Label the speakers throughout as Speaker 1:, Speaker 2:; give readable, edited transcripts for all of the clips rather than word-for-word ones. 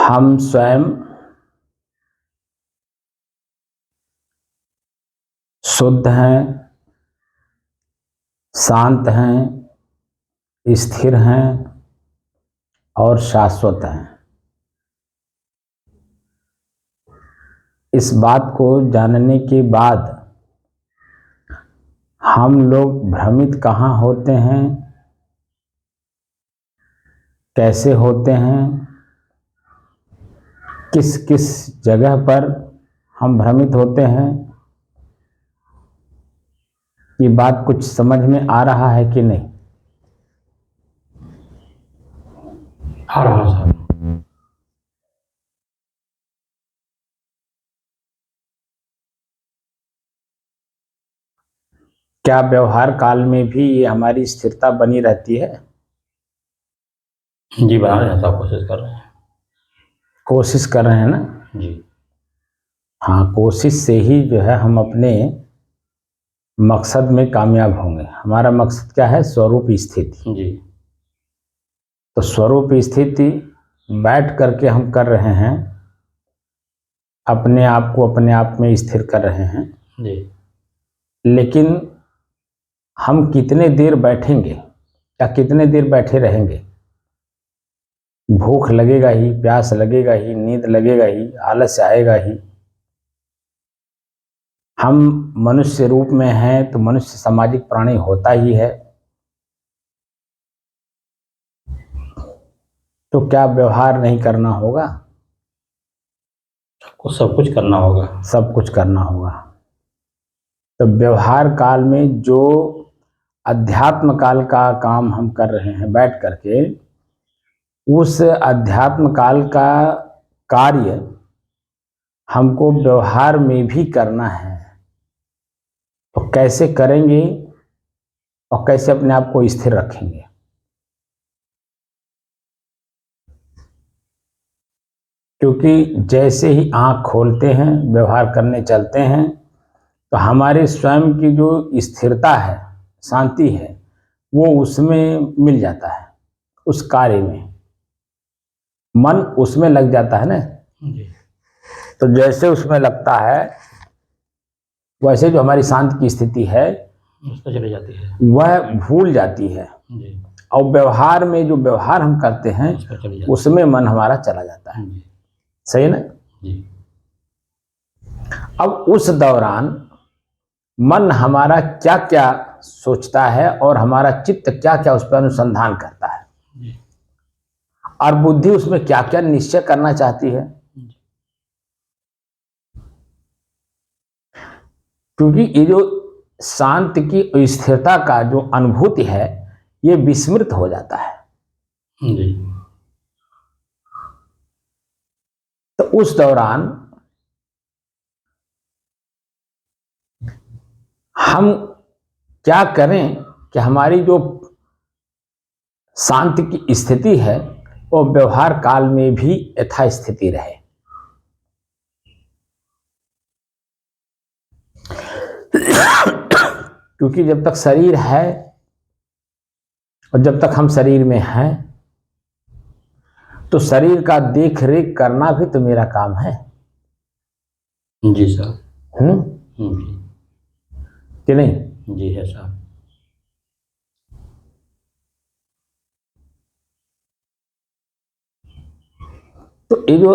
Speaker 1: हम स्वयं शुद्ध हैं, शांत हैं, स्थिर हैं और शाश्वत हैं। इस बात को जानने के बाद हम लोग भ्रमित कहाँ होते हैं, कैसे होते हैं, किस किस जगह पर हम भ्रमित होते हैं, ये बात कुछ समझ में आ रहा है कि नहीं?
Speaker 2: आ रहा साहब।
Speaker 1: क्या व्यवहार काल में भी ये हमारी स्थिरता बनी रहती है?
Speaker 2: जी बना रहे हैं साहब, कोशिश कर रहे हैं।
Speaker 1: कोशिश कर रहे हैं ना?
Speaker 2: जी
Speaker 1: हाँ, कोशिश से ही जो है हम अपने मकसद में कामयाब होंगे। हमारा मकसद क्या है? स्वरूप स्थिति।
Speaker 2: जी
Speaker 1: तो स्वरूप स्थिति बैठ करके हम कर रहे हैं, अपने आप को अपने आप में स्थिर कर रहे हैं।
Speaker 2: जी
Speaker 1: लेकिन हम कितने देर बैठेंगे या कितने देर बैठे रहेंगे? भूख लगेगा ही, प्यास लगेगा ही, नींद लगेगा ही, आलस्य आएगा ही। हम मनुष्य रूप में हैं तो मनुष्य सामाजिक प्राणी होता ही है। तो क्या व्यवहार नहीं करना होगा?
Speaker 2: सबको सब कुछ करना होगा।
Speaker 1: सब कुछ करना होगा। तो व्यवहार काल में जो अध्यात्म काल का काम हम कर रहे हैं बैठ करके, उस अध्यात्म काल का कार्य हमको व्यवहार में भी करना है। तो कैसे करेंगे और कैसे अपने आप को स्थिर रखेंगे? क्योंकि जैसे ही आंख खोलते हैं, व्यवहार करने चलते हैं, तो हमारे स्वयं की जो स्थिरता है, शांति है, वो उसमें मिल जाता है। उस कार्य में मन उसमें लग जाता है ना।
Speaker 2: जी
Speaker 1: तो जैसे उसमें लगता है, वैसे जो हमारी शांत की स्थिति है
Speaker 2: उस पर चली जाती है।
Speaker 1: वह भूल जाती है।
Speaker 2: जी
Speaker 1: और व्यवहार में जो व्यवहार हम करते हैं
Speaker 2: उस पर चली जाती
Speaker 1: उसमें मन हमारा चला जाता है।
Speaker 2: है। जी
Speaker 1: सही है ना?
Speaker 2: जी
Speaker 1: अब उस दौरान मन हमारा क्या क्या सोचता है और हमारा चित्त क्या क्या उस पर अनुसंधान करता है,
Speaker 2: जी
Speaker 1: और बुद्धि उसमें क्या क्या निश्चय करना चाहती है। क्योंकि ये जो शांत की स्थिरता का जो अनुभूति है, ये विस्मृत हो जाता है।
Speaker 2: जी
Speaker 1: तो उस दौरान हम क्या करें कि हमारी जो शांति की स्थिति है वो व्यवहार काल में भी यथास्थिति रहे। क्योंकि जब तक शरीर है और जब तक हम शरीर में हैं, तो शरीर का देख रेख करना भी तो मेरा काम है।
Speaker 2: जी साहब। जी
Speaker 1: कि नहीं?
Speaker 2: जी है साहब।
Speaker 1: तो ये जो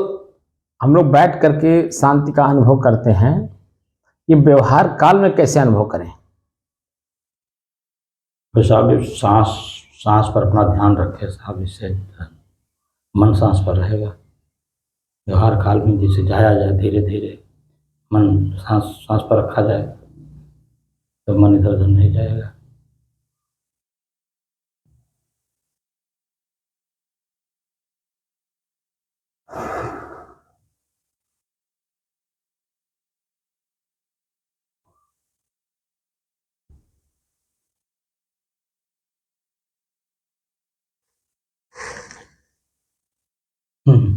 Speaker 1: हम लोग बैठ करके शांति का अनुभव करते हैं, ये व्यवहार काल में कैसे अनुभव करें?
Speaker 2: तो साहब ये सांस सांस पर अपना ध्यान रखे साहब, इससे मन सांस पर रहेगा। व्यवहार काल में जैसे जाया जाए धीरे धीरे, मन सांस सांस पर रखा जाए तो मन इधर उधर नहीं जाएगा। हम्म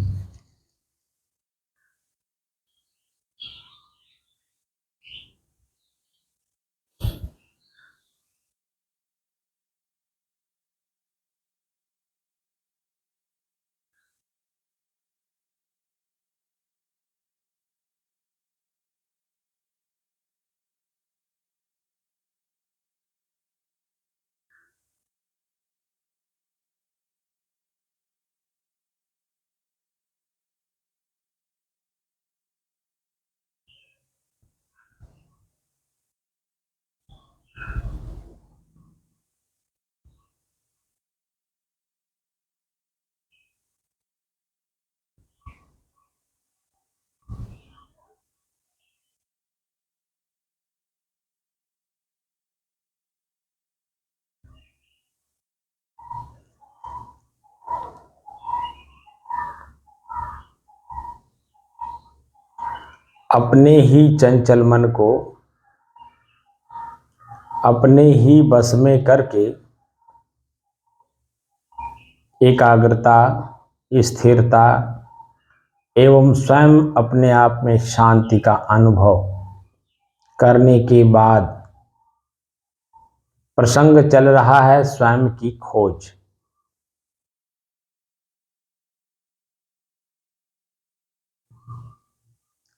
Speaker 1: अपने ही चंचल मन को अपने ही बस में करके एकाग्रता, स्थिरता एवं स्वयं अपने आप में शांति का अनुभव करने के बाद प्रसंग चल रहा है स्वयं की खोज।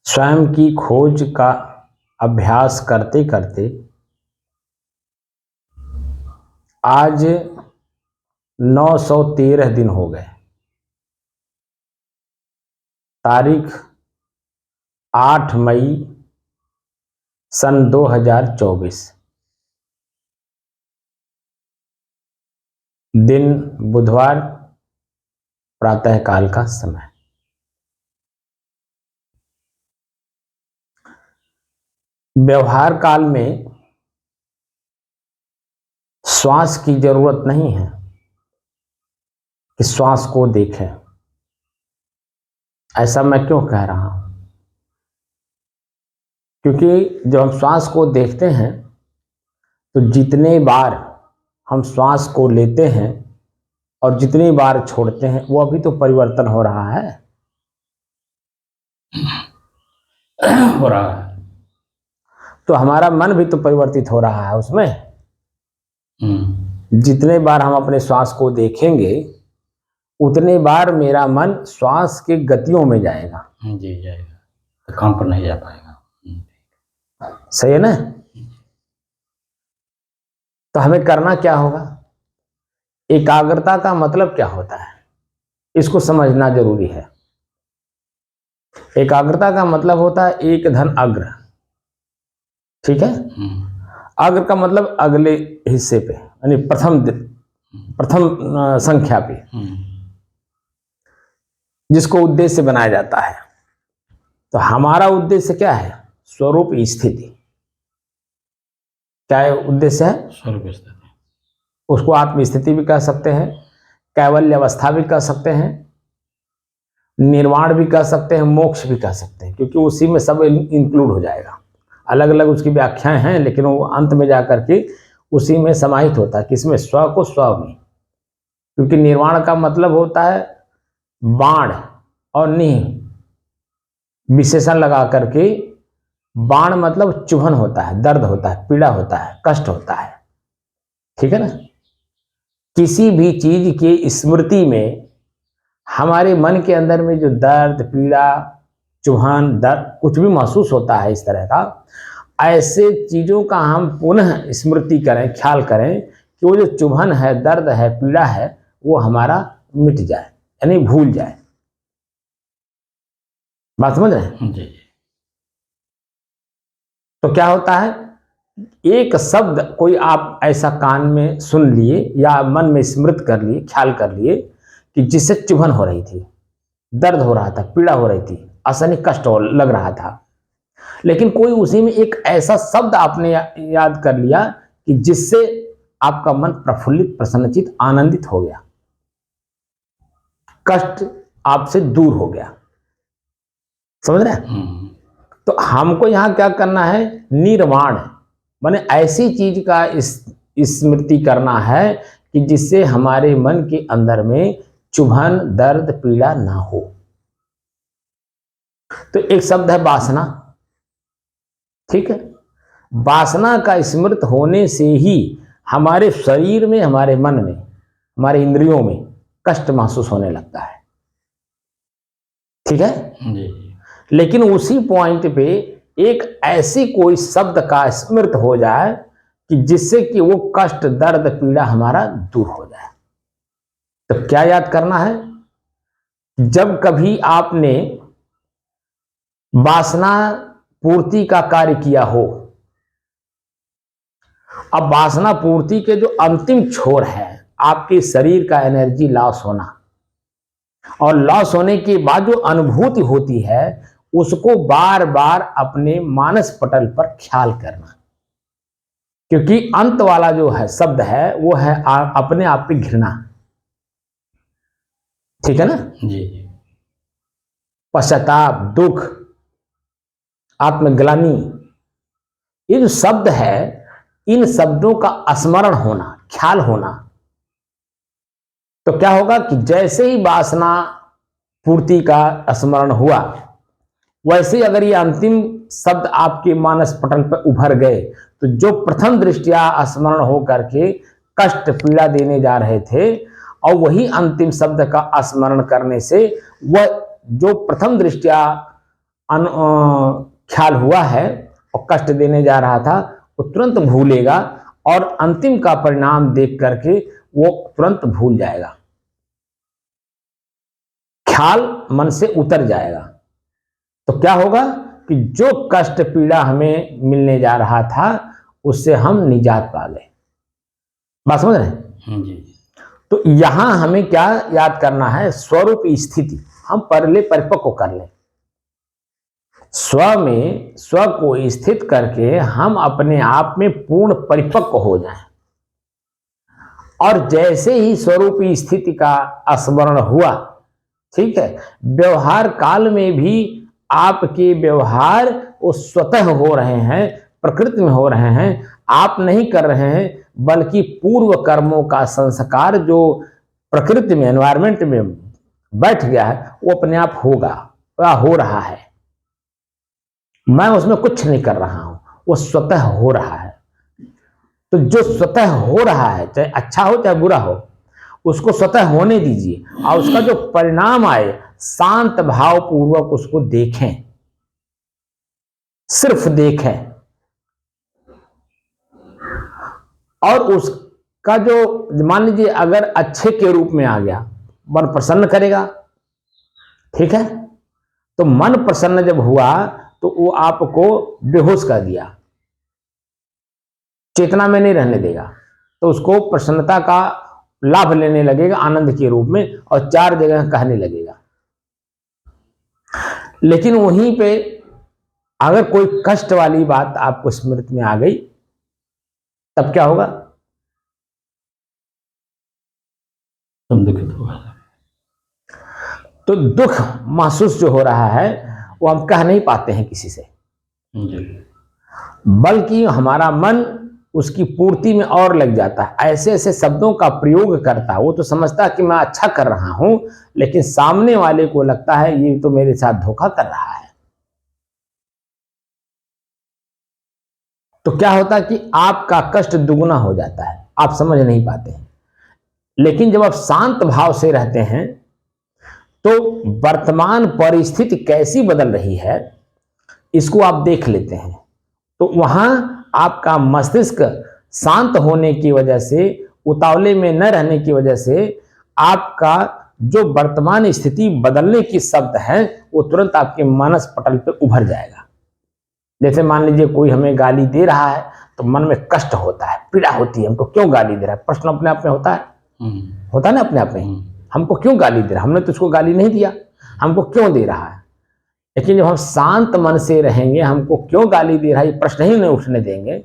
Speaker 1: स्वयं की खोज का अभ्यास करते करते आज 913 दिन हो गए। तारीख 8 मई सन 2024, दिन बुधवार, प्रातःकाल का समय। व्यवहार काल में श्वास की जरूरत नहीं है कि श्वास को देखें। ऐसा मैं क्यों कह रहा हूं? क्योंकि जब हम श्वास को देखते हैं तो जितने बार हम श्वास को लेते हैं और जितनी बार छोड़ते हैं वो अभी तो परिवर्तन हो रहा है।
Speaker 2: हो रहा है।
Speaker 1: तो हमारा मन भी तो परिवर्तित हो रहा है उसमें। जितने बार हम अपने श्वास को देखेंगे उतने बार मेरा मन श्वास के गतियों में जाएगा।
Speaker 2: जी जाएगा, तो काम पर नहीं जा पाएगा।
Speaker 1: सही है ना? तो हमें करना क्या होगा? एकाग्रता का मतलब क्या होता है इसको समझना जरूरी है। एकाग्रता का मतलब होता है एक धन अग्र। ठीक है? अग्र का मतलब अगले हिस्से पे, यानी प्रथम संख्या पे, जिसको उद्देश्य बनाया जाता है। तो हमारा उद्देश्य क्या है? स्वरूप स्थिति। क्या उद्देश्य है?
Speaker 2: स्वरूप स्थिति।
Speaker 1: उसको आत्म स्थिति भी कह सकते हैं, कैवल्य अवस्था भी कह सकते हैं, निर्वाण भी कह सकते हैं, मोक्ष भी कह सकते हैं, क्योंकि उसी में सब इंक्लूड हो जाएगा। अलग अलग उसकी व्याख्याएं हैं लेकिन वो अंत में जाकर के उसी में समाहित होता है, किसमें? स्व को स्व में। क्योंकि निर्वाण का मतलब होता है बाण और निह विशेषण लगा करके। बाण मतलब चुभन होता है, दर्द होता है, पीड़ा होता है, कष्ट होता है। ठीक है ना? किसी भी चीज के स्मृति में हमारे मन के अंदर में जो दर्द, पीड़ा, चुभन, दर्द कुछ भी महसूस होता है इस तरह का, ऐसे चीजों का हम पुनः स्मृति करें, ख्याल करें कि वो जो चुभन है, दर्द है, पीड़ा है, वो हमारा मिट जाए, यानी भूल जाए। बात समझ रहे हैं?
Speaker 2: जी।
Speaker 1: तो क्या होता है, एक शब्द कोई आप ऐसा कान में सुन लिए या मन में स्मृत कर लिए, ख्याल कर लिए कि जिससे चुभन हो रही थी, दर्द हो रहा था, पीड़ा हो रही थी, असहनीय कष्ट लग रहा था, लेकिन कोई उसी में एक ऐसा शब्द आपने याद कर लिया कि जिससे आपका मन प्रफुल्लित, प्रसन्नचित, आनंदित हो गया, कष्ट आपसे दूर हो गया। समझ रहे हैं? तो हमको यहां क्या करना है? निर्वाण, माने ऐसी चीज का स्मृति करना है कि जिससे हमारे मन के अंदर में चुभन, दर्द, पीड़ा ना हो। तो एक शब्द है वासना। ठीक है? वासना का स्मृत होने से ही हमारे शरीर में, हमारे मन में, हमारे इंद्रियों में कष्ट महसूस होने लगता है। ठीक है?
Speaker 2: जी।
Speaker 1: लेकिन उसी पॉइंट पे एक ऐसी कोई शब्द का स्मृत हो जाए कि जिससे कि वो कष्ट, दर्द, पीड़ा हमारा दूर हो जाए। तो क्या याद करना है? जब कभी आपने वासना पूर्ति का कार्य किया हो, अब वासना पूर्ति के जो अंतिम छोर है आपके शरीर का एनर्जी लॉस होना, और लॉस होने के बाद जो अनुभूति होती है उसको बार बार अपने मानस पटल पर ख्याल करना। क्योंकि अंत वाला जो है शब्द है वो है अपने आप पे घृणा। ठीक है ना?
Speaker 2: जी।
Speaker 1: पश्चाताप, दुख, आत्मग्लानि, ये जो शब्द है, इन शब्दों का स्मरण होना, ख्याल होना, तो क्या होगा कि जैसे ही वासना पूर्ति का स्मरण हुआ, वैसे ही अगर ये अंतिम शब्द आपके मानस पटल पर उभर गए, तो जो प्रथम दृष्टिया स्मरण हो करके कष्ट पीड़ा देने जा रहे थे, और वही अंतिम शब्द का स्मरण करने से वह जो प्रथम दृष्टिया ख्याल हुआ है और कष्ट देने जा रहा था, वो तुरंत भूलेगा, और अंतिम का परिणाम देख करके वो तुरंत भूल जाएगा, ख्याल मन से उतर जाएगा। तो क्या होगा कि जो कष्ट पीड़ा हमें मिलने जा रहा था, उससे हम निजात पा गए। बात समझ रहे हैं?
Speaker 2: जी।
Speaker 1: तो यहां हमें क्या याद करना है? स्वरूप स्थिति हम पहले परिपक्व कर लें, स्व में स्व को स्थित करके हम अपने आप में पूर्ण परिपक्व हो जाएं, और जैसे ही स्वरूप स्थिति का स्मरण हुआ, ठीक है, व्यवहार काल में भी आपके व्यवहार वो स्वतः हो रहे हैं, प्रकृति में हो रहे हैं, आप नहीं कर रहे हैं, बल्कि पूर्व कर्मों का संस्कार जो प्रकृति में, एनवायरमेंट में बैठ गया है, वो अपने आप होगा, वह हो रहा है। मैं उसमें कुछ नहीं कर रहा हूं, वो स्वतः हो रहा है। तो जो स्वतः हो रहा है, चाहे अच्छा हो चाहे बुरा हो, उसको स्वतः होने दीजिए, और उसका जो परिणाम आए, शांत भाव पूर्वक उसको देखें, सिर्फ देखें, और उसका जो मान लीजिए अगर अच्छे के रूप में आ गया, मन प्रसन्न करेगा, ठीक है, तो मन प्रसन्न जब हुआ तो वो आपको बेहोश कर दिया, चेतना में नहीं रहने देगा, तो उसको प्रसन्नता का लाभ लेने लगेगा आनंद के रूप में, और चार जगह कहने लगेगा। लेकिन वहीं पे अगर कोई कष्ट वाली बात आपको स्मृति में आ गई, तब क्या होगा?
Speaker 2: तुम दुखित हो।
Speaker 1: तो दुख महसूस जो हो रहा है, वो हम कह नहीं पाते हैं किसी से,
Speaker 2: जी।
Speaker 1: बल्कि हमारा मन उसकी पूर्ति में और लग जाता है, ऐसे ऐसे शब्दों का प्रयोग करता है। वो तो समझता है कि मैं अच्छा कर रहा हूं, लेकिन सामने वाले को लगता है ये तो मेरे साथ धोखा कर रहा है। तो क्या होता है कि आपका कष्ट दुगुना हो जाता है, आप समझ नहीं पाते हैं। लेकिन जब आप शांत भाव से रहते हैं, तो वर्तमान परिस्थिति कैसी बदल रही है इसको आप देख लेते हैं, तो वहां आपका मस्तिष्क शांत होने की वजह से, उतावले में न रहने की वजह से, आपका जो वर्तमान स्थिति बदलने की शब्द है, वो तुरंत आपके मानस पटल पे उभर जाएगा। जैसे मान लीजिए कोई हमें गाली दे रहा है, तो मन में कष्ट होता है, पीड़ा होती है, हमको क्यों गाली दे रहा है, प्रश्न अपने आप में होता है, होता है ना अपने आप में, हमको क्यों गाली दे रहा है, हमने तो उसको गाली नहीं दिया, हमको क्यों दे रहा है। लेकिन जब हम शांत मन से रहेंगे, हमको क्यों गाली दे रहा है ये प्रश्न ही नहीं उठने देंगे,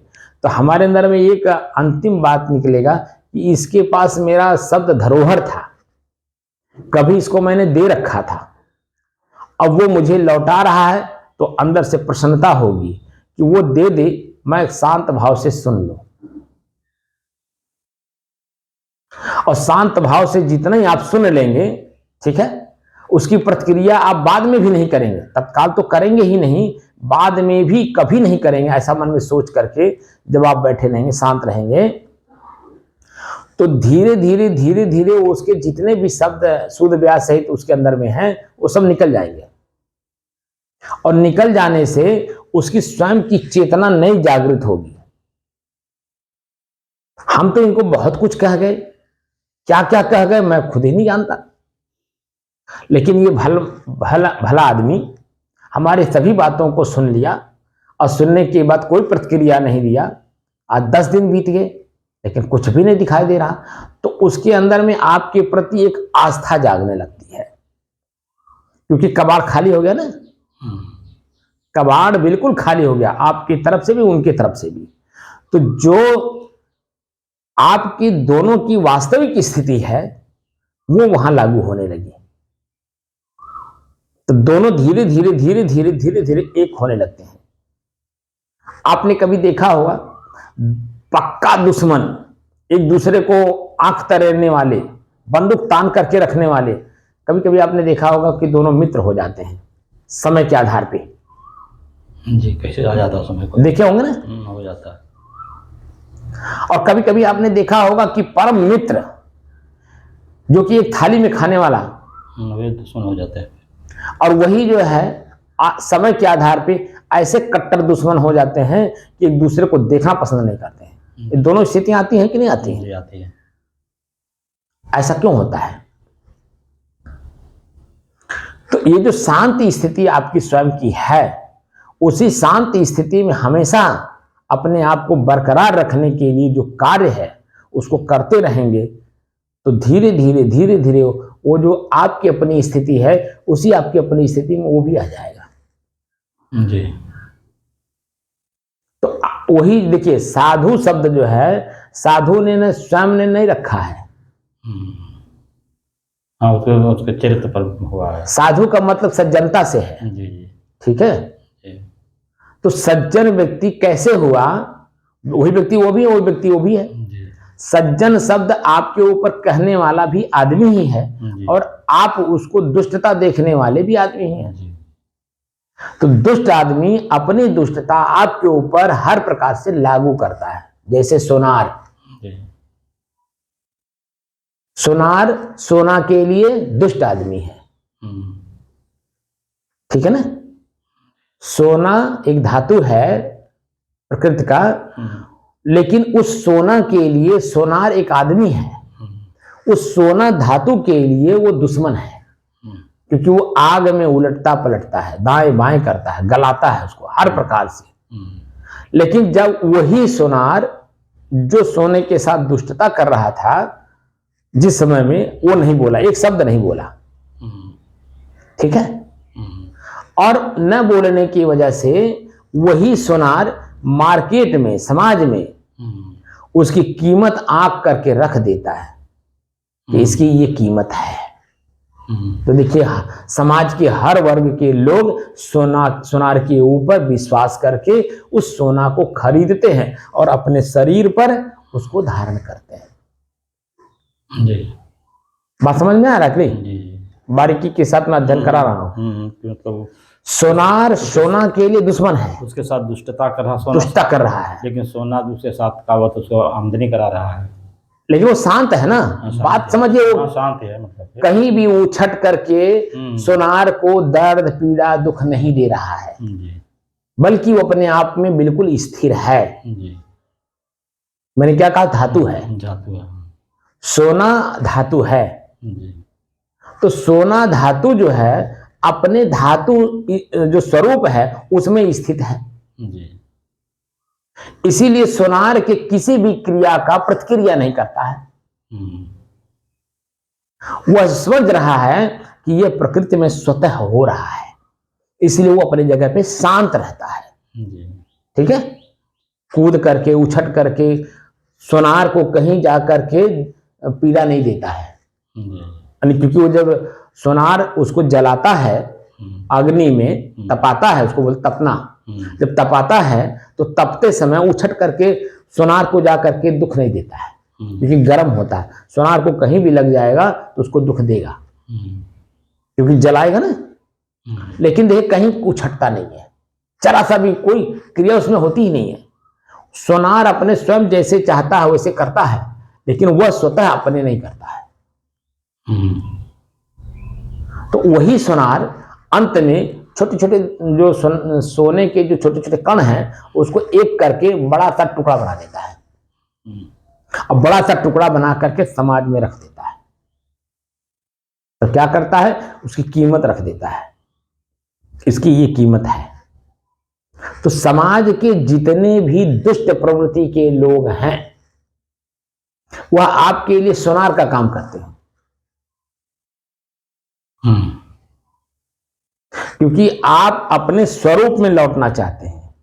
Speaker 1: तो हमारे अंदर में एक अंतिम बात निकलेगा कि इसके पास मेरा शब्द धरोहर था, कभी इसको मैंने दे रखा था, अब वो मुझे लौटा रहा है, तो अंदर से प्रसन्नता होगी कि वो दे दे, मैं शांत भाव से सुन लूं। और शांत भाव से जितना ही आप सुन लेंगे, ठीक है, उसकी प्रतिक्रिया आप बाद में भी नहीं करेंगे, तत्काल तो करेंगे ही नहीं, बाद में भी कभी नहीं करेंगे, ऐसा मन में सोच करके जब आप बैठे रहेंगे, शांत रहेंगे, तो धीरे धीरे धीरे धीरे उसके जितने भी शब्द शुद्ध व्यास सहित उसके अंदर में हैं, वो सब निकल जाएंगे, और निकल जाने से उसकी स्वयं की चेतना नई जागृत होगी। हम तो इनको बहुत कुछ कह गए, क्या क्या कह गए मैं खुद ही नहीं जानता, लेकिन ये भला आदमी हमारे सभी बातों को सुन लिया, और सुनने के बाद कोई प्रतिक्रिया नहीं दिया। आज 10 दिन बीत गए, लेकिन कुछ भी नहीं दिखाई दे रहा, तो उसके अंदर में आपके प्रति एक आस्था जागने लगती है, क्योंकि कबाड़ खाली हो गया ना, कबाड़ बिल्कुल खाली हो गया, आपकी तरफ से भी उनकी तरफ से भी। तो जो आपकी दोनों की वास्तविक स्थिति है, वो वहां लागू होने लगी, तो दोनों धीरे धीरे धीरे धीरे धीरे धीरे एक होने लगते हैं। आपने कभी देखा होगा पक्का दुश्मन, एक दूसरे को आंख तरेरने वाले, बंदूक तान करके रखने वाले, कभी कभी आपने देखा होगा कि दोनों मित्र हो जाते हैं समय के आधार पे।
Speaker 2: जी, कैसे आ जाता है समय को,
Speaker 1: देखे होंगे ना,
Speaker 2: हो जाता है।
Speaker 1: और कभी कभी आपने देखा होगा कि परम मित्र जो कि एक थाली में खाने वाला,
Speaker 2: वे दुश्मन हो जाते हैं।
Speaker 1: और वही जो है समय के आधार पे ऐसे कट्टर दुश्मन हो जाते हैं कि एक दूसरे को देखना पसंद नहीं करते हैं। ये दोनों स्थितियां आती हैं कि नहीं आती हैं?
Speaker 2: आती है।
Speaker 1: ऐसा क्यों होता है? तो ये जो शांत स्थिति आपकी स्वयं की है, उसी शांत स्थिति में हमेशा अपने आप को बरकरार रखने के लिए जो कार्य है उसको करते रहेंगे, तो धीरे धीरे धीरे धीरे वो जो आपकी अपनी स्थिति है उसी आपकी अपनी स्थिति में वो भी आ जाएगा।
Speaker 2: जी।
Speaker 1: तो वही देखिए, साधु शब्द जो है साधु ने स्वयं ने नहीं रखा है।
Speaker 2: हाँ, उसके चरित्र पर हुआ है।
Speaker 1: साधु का मतलब सज्जनता से है।
Speaker 2: जी जी।
Speaker 1: ठीक है
Speaker 2: जी।
Speaker 1: तो सज्जन व्यक्ति कैसे हुआ? वही व्यक्ति वो भी है, वही व्यक्ति वो भी है।
Speaker 2: जी।
Speaker 1: सज्जन शब्द आपके ऊपर कहने वाला भी आदमी ही है, और आप उसको दुष्टता देखने वाले भी आदमी ही हैं। तो दुष्ट आदमी अपनी दुष्टता आपके ऊपर हर प्रकार से लागू करता है। जैसे सोनार, सोनार सोना के लिए दुष्ट आदमी है, ठीक है ना। सोना एक धातु है प्रकृति का, लेकिन उस सोना के लिए सोनार एक आदमी है। उस सोना धातु के लिए वो दुश्मन है, क्योंकि वो आग में उलटता पलटता है, दाएं बाएं करता है, गलाता है उसको हर प्रकार से। लेकिन जब वही सोनार जो सोने के साथ दुष्टता कर रहा था, जिस समय में वो नहीं बोला, एक शब्द नहीं बोला, ठीक है, और न बोलने की वजह से वही सोनार मार्केट में, समाज में उसकी कीमत आंक करके रख देता है कि इसकी ये कीमत है। तो देखिए, समाज के हर वर्ग के लोग सोनार के ऊपर विश्वास करके उस सोना को खरीदते हैं और अपने शरीर पर उसको धारण करते हैं।
Speaker 2: जी।
Speaker 1: बात समझ में आ रहा है?
Speaker 2: जी।
Speaker 1: बारीकी के साथ मैं अध्ययन करा रहा हूँ।
Speaker 2: मतलब
Speaker 1: सोनार सोना के लिए दुश्मन है,
Speaker 2: उसके साथ दुष्टता कर रहा,
Speaker 1: दुष्टता कर रहा है,
Speaker 2: लेकिन सोना दूसरे साथ का वो तो उसको आमदनी करा रहा है,
Speaker 1: लेकिन वो शांत है ना। बात समझिए, वो
Speaker 2: शांत है, मतलब
Speaker 1: कहीं भी उछट करके सोनार को दर्द पीड़ा दुख नहीं दे रहा है, बल्कि वो अपने आप में बिल्कुल स्थिर है। मैंने क्या कहा? धातु है,
Speaker 2: धातु है,
Speaker 1: सोना धातु है। तो सोना धातु जो है अपने धातु जो स्वरूप है उसमें स्थित है। इसीलिए सोनार के किसी भी क्रिया का प्रतिक्रिया नहीं करता है। वह समझ रहा है कि यह प्रकृति में स्वतः हो रहा है, इसलिए वो अपनी जगह पे शांत रहता है। ठीक है, कूद करके उछट करके सोनार को कहीं जा करके पीड़ा नहीं देता है, क्योंकि वो जब सोनार उसको जलाता है, अग्नि में तपाता है, उसको बोलते तपना। जब तपाता है तो तपते समय उछट करके सोनार को जा करके दुख नहीं देता है, क्योंकि गर्म होता है। सोनार को कहीं भी लग जाएगा तो उसको दुख देगा, क्योंकि जलाएगा ना। लेकिन देखिए, कहीं उछटता नहीं है, जरा सा भी कोई क्रिया उसमें होती ही नहीं है। सोनार अपने स्वयं जैसे चाहता है वैसे करता है, लेकिन वह स्वतः अपने नहीं करता है। तो वही सोनार अंत में छोटे छोटे जो सोने के जो छोटे छोटे कण हैं उसको एक करके बड़ा सा टुकड़ा बना देता है, और बड़ा सा टुकड़ा बना करके समाज में रख देता है। तो क्या करता है? उसकी कीमत रख देता है, इसकी ये कीमत है। तो समाज के जितने भी दुष्ट प्रवृत्ति के लोग हैं वह आपके लिए सोनार का काम करते हैं, क्योंकि आप अपने स्वरूप में लौटना चाहते हैं।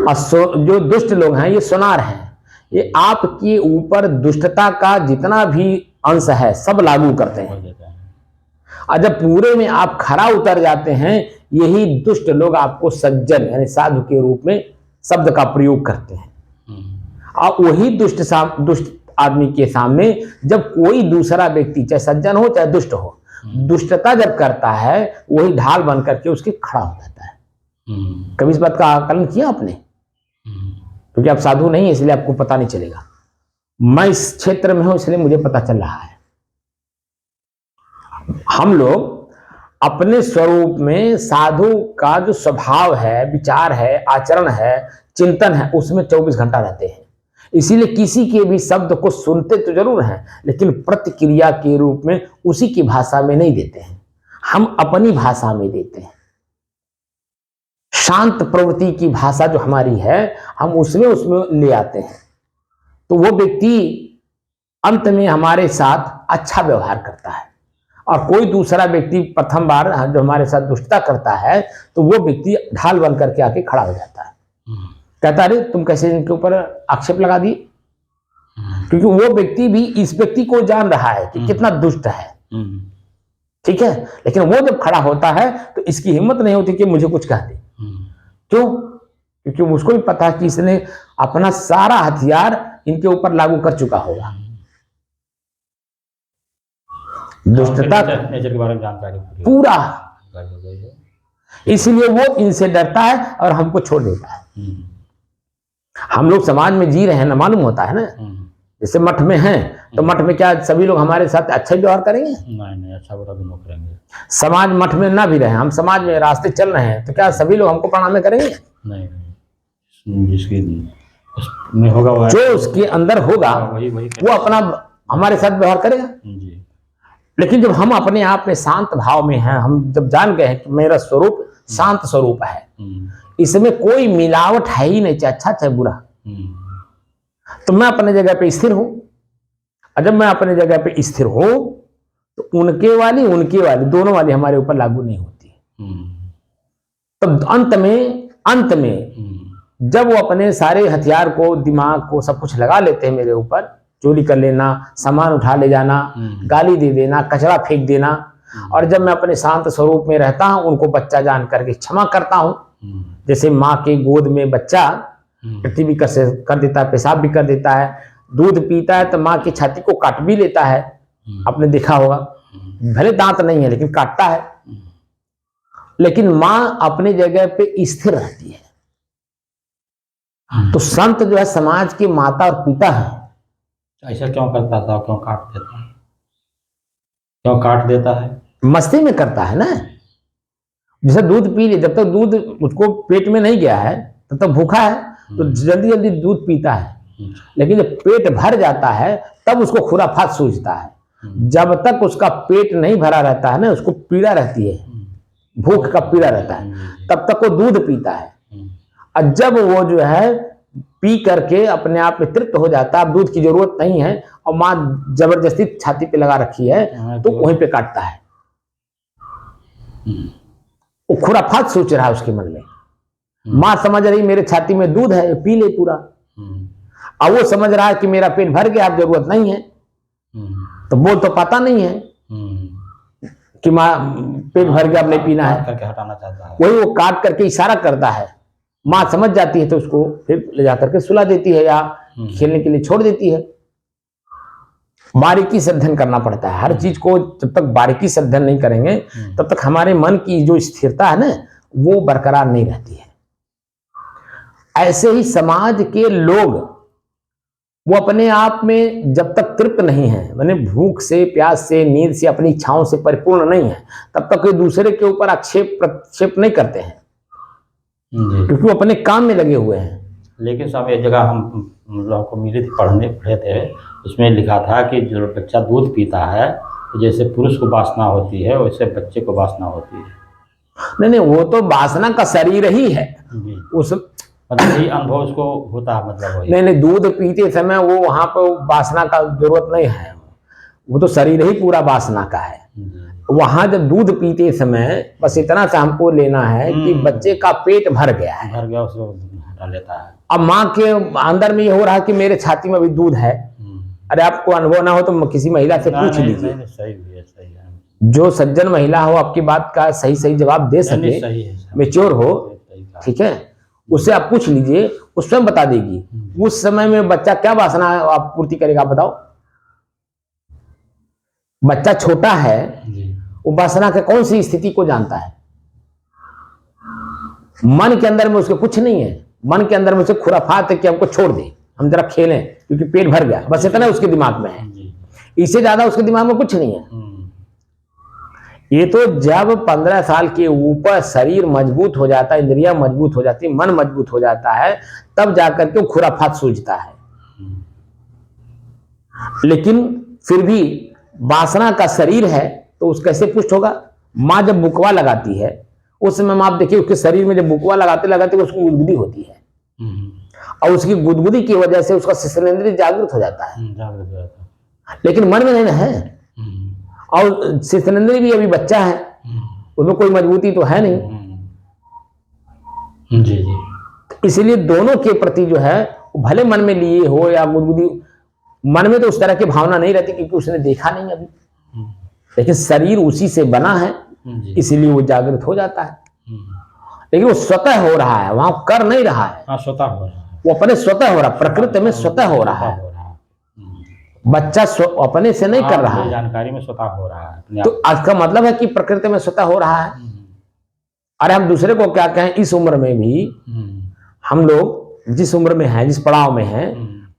Speaker 1: और जो दुष्ट लोग हैं ये सोनार हैं, ये आपके ऊपर दुष्टता का जितना भी अंश है सब लागू करते हैं। और जब पूरे में आप खरा उतर जाते हैं, यही दुष्ट लोग आपको सज्जन यानी साधु के रूप में शब्द का प्रयोग करते हैं। और वही दुष्ट आदमी के सामने जब कोई दूसरा व्यक्ति चाहे सज्जन हो चाहे दुष्ट हो, दुष्टता जब करता है वही ढाल बन करके उसके खड़ा हो जाता है। कभी इस बात का आकलन किया आपने? क्योंकि आप साधु नहीं है इसलिए आपको पता नहीं चलेगा। मैं इस क्षेत्र में हूं इसलिए मुझे पता चल रहा है। हम लोग अपने स्वरूप में साधु का जो स्वभाव है, विचार है, आचरण है, चिंतन है, उसमें 24 घंटा रहते हैं। इसीलिए किसी के भी शब्द को सुनते तो जरूर हैं लेकिन प्रतिक्रिया के रूप में उसी की भाषा में नहीं देते हैं, हम अपनी भाषा में देते हैं। शांत प्रवृत्ति की भाषा जो हमारी है हम उसमें ले आते हैं, तो वो व्यक्ति अंत में हमारे साथ अच्छा व्यवहार करता है। और कोई दूसरा व्यक्ति प्रथम बार जो हमारे साथ दुष्टता करता है तो वो व्यक्ति ढाल बन करके आके खड़ा हो जाता है, कहता अरे तुम कैसे इनके ऊपर आक्षेप लगा दिए, क्योंकि वो व्यक्ति भी इस व्यक्ति को जान रहा है कि कितना दुष्ट है, ठीक है। लेकिन वो जब खड़ा होता है तो इसकी हिम्मत नहीं होती कि मुझे कुछ कह दे। क्यों? क्योंकि उसको भी पता है कि इसने अपना सारा हथियार इनके ऊपर लागू कर चुका होगा। दुष्टता
Speaker 2: नेचर के बारे में जानकारी
Speaker 1: पूरा, इसलिए वो इनसे डरता है और हमको छोड़ देता है। हम लोग समाज में जी रहे हैं ना, मालूम होता है ना। जैसे मठ में हैं तो मठ में क्या सभी लोग हमारे साथ अच्छा व्यवहार करेंगे?
Speaker 2: नहीं, अच्छा बुरा दोनों करेंगे।
Speaker 1: समाज मठ में ना भी रहे, हम समाज में रास्ते चल रहे हैं तो क्या सभी लोग हमको प्रणाम करेंगे?
Speaker 2: नहीं, जिसकी में होगा
Speaker 1: जो उसके अंदर होगा
Speaker 2: वही
Speaker 1: वो अपना हमारे साथ व्यवहार करेगा
Speaker 2: जी।
Speaker 1: लेकिन जब हम अपने आप में शांत भाव में हैं, हम जब जान गए हैं कि मेरा स्वरूप शांत स्वरूप है, इसमें कोई मिलावट है ही नहीं, चाहे अच्छा चाहे बुरा, तो मैं अपने जगह पे स्थिर हूं। और जब मैं अपने जगह पे स्थिर हूं तो उनके वाली दोनों वाली हमारे ऊपर लागू नहीं होती। तो अंत में जब वो अपने सारे हथियार को, दिमाग को, सब कुछ लगा लेते हैं मेरे ऊपर, चोरी कर लेना, सामान उठा ले जाना, गाली दे देना, कचरा फेंक देना, और जब मैं अपने शांत स्वरूप में रहता हूं उनको बच्चा जान करके क्षमा करता हूं। जैसे माँ के गोद में बच्चा टट्टी भी कर देता है, पेशाब भी कर देता है, दूध पीता है तो माँ की छाती को काट भी लेता है, आपने देखा होगा, भले दांत नहीं है लेकिन काटता है। लेकिन माँ अपनी जगह पे स्थिर रहती है। तो संत जो है समाज के माता और पिता है।
Speaker 2: ऐसा क्यों करता था, क्यों काट देता है?
Speaker 1: मस्ती में करता है ना। जैसे दूध पी ले, जब तक दूध उसको पेट में नहीं गया है तब तक भूखा है तो जल्दी जल्दी दूध पीता है, लेकिन जब पेट भर जाता है तब उसको खुराफात सूझता है। जब तक उसका पेट नहीं भरा रहता है ना, उसको पीड़ा रहती है, भूख का पीड़ा रहता है, तब तक वो दूध पीता है। और जब वो जो है पी करके अपने आप में तृप्त हो जाता है, अब दूध की जरूरत नहीं है और माँ जबरदस्ती छाती पे लगा रखी है तो वहीं पे काटता है। वो खुराफात सोच रहा है उसके मन में। माँ समझ रही मेरे छाती में दूध है, पी ले पूरा। अब वो समझ रहा है कि मेरा पेट भर गया, अब जरूरत नहीं है, तो बोल तो पाता नहीं है कि माँ पेट भर गया, अब नहीं पीना है,
Speaker 2: करके हटाना चाहता है।
Speaker 1: वही वो काट करके इशारा करता है। माँ समझ जाती है तो उसको फिर ले जाकर के सुला देती है या खेलने के लिए छोड़ देती है। बारीकी से अध्ययन करना पड़ता है हर चीज को। जब तक बारीकी से अध्ययन नहीं करेंगे तब तक हमारे मन की जो स्थिरता है ना वो बरकरार नहीं रहती है। ऐसे ही समाज के लोग वो अपने आप में जब तक तृप्त नहीं है, माने भूख से, प्यास से, नींद से, अपनी इच्छाओं से परिपूर्ण नहीं है, तब तक कोई दूसरे के ऊपर आक्षेप प्रक्षेप नहीं करते हैं क्योंकि वो अपने काम में लगे हुए हैं।
Speaker 2: लेकिन साहब एक जगह हम लोग को मिले थे, पढ़े थे, उसमें लिखा था कि जो बच्चा दूध पीता है तो जैसे पुरुष को वासना होती है वैसे बच्चे को वासना होती है।
Speaker 1: नहीं, वो तो वासना का शरीर ही है। उस
Speaker 2: मतलब यही अनुभव उसको होता है, मतलब वही।
Speaker 1: नहीं, दूध पीते समय वो वहां पर वासना का जरूरत नहीं है, वो तो शरीर ही पूरा वासना का है। वहां जब दूध पीते समय बस इतना सा हमको लेना है कि बच्चे का पेट भर गया है,
Speaker 2: उसको हटा लेता है।
Speaker 1: अब माँ के अंदर में ये हो रहा है कि मेरे छाती में भी दूध है। अरे आपको अनुभव ना हो तो किसी महिला से पूछ लीजिए।
Speaker 2: सही है।
Speaker 1: जो सज्जन महिला हो आपकी बात का सही सही जवाब दे सके,
Speaker 2: सही है सर।
Speaker 1: मेच्योर हो,
Speaker 2: सही कहा।
Speaker 1: ठीक है, उससे आप पूछ लीजिए, उस स्वयं बता देगी उस समय में बच्चा क्या वासना आप पूर्ति करेगा, आप बताओ। बच्चा छोटा है,
Speaker 2: जी।
Speaker 1: वो वासना के कौन सी स्थिति को जानता है? मन के अंदर में उसके कुछ नहीं है, मन के अंदर में उसे खुराफात है कि हमको छोड़ दे, हम जरा खेलें क्योंकि पेट भर गया, बस इतना उसके दिमाग में है, इससे ज्यादा उसके दिमाग में कुछ नहीं है। ये तो जब 15 साल के ऊपर शरीर मजबूत हो जाता है, इंद्रियां मजबूत हो जाती है, मन मजबूत हो जाता है, तब जाकर के वो खुराफात सूझता है। लेकिन फिर भी वासना का शरीर है तो उस कैसे पुष्ट होगा? माँ जब बुकवा लगाती है उस समय आप देखिए उसके शरीर में जब बुकवा लगाते लगाते उसको गुदगुदी होती है, और उसकी गुदगुदी की वजह से उसका शिश्नेंद्रिय जागृत हो जाता है, लेकिन मन में नहीं है, और शिश्नेंद्रिय भी अभी बच्चा है, उसमें कोई मजबूती तो है नहीं।
Speaker 2: जी जी।
Speaker 1: इसलिए दोनों के प्रति जो है भले मन में लिए हो या गुदगुदी, मन में तो उस तरह की भावना नहीं रहती क्योंकि उसने देखा नहीं अभी, लेकिन शरीर उसी से बना है, इसीलिए वो जागृत हो जाता है। लेकिन वो स्वतः हो रहा है, वहां कर नहीं रहा है।
Speaker 2: हाँ, स्वतः हो रहा है,
Speaker 1: वो अपने स्वतः हो रहा है, प्रकृति में स्वतः हो रहा है। बच्चा अपने से नहीं कर रहा है,
Speaker 2: जानकारी में स्वतः हो रहा है।
Speaker 1: तो आज का मतलब है कि प्रकृति में स्वतः हो रहा है। अरे हम दूसरे को क्या कहें, इस उम्र में भी हम लोग जिस उम्र में हैं, जिस पड़ाव में हैं,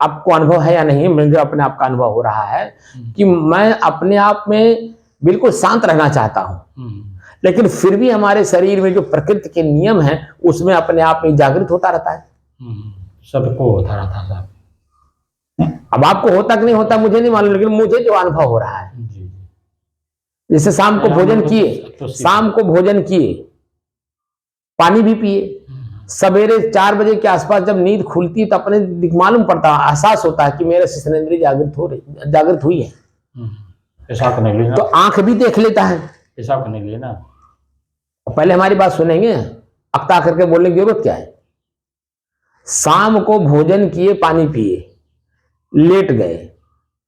Speaker 1: आपको अनुभव है या नहीं, मुझे अपने आप का अनुभव हो रहा है कि मैं अपने आप में बिल्कुल शांत रहना चाहता हूं, लेकिन फिर भी हमारे शरीर में जो प्रकृति के नियम हैं उसमें अपने आप में जागृत होता रहता है।
Speaker 2: सबको होता रहता है साहब।
Speaker 1: अब आपको होता कि नहीं होता मुझे नहीं मालूम, लेकिन मुझे जो अनुभव हो रहा है, जैसे शाम को भोजन किए, शाम को भोजन किए, पानी भी पिए, सवेरे 4 बजे के आसपास जब नींद खुलती है तो अपने मालूम पड़ता है, एहसास होता है कि मेरा शिश्नेंद्रिय जागृत हुई है,
Speaker 2: पेशाब करने के लिए ना,
Speaker 1: तो आंख भी देख लेता है।
Speaker 2: पेशाब करने के लिए ना,
Speaker 1: पहले हमारी बात सुनेंगे, अक्ता करके बोलने की जरूरत क्या है? शाम को भोजन किए, पानी पिए, लेट गए,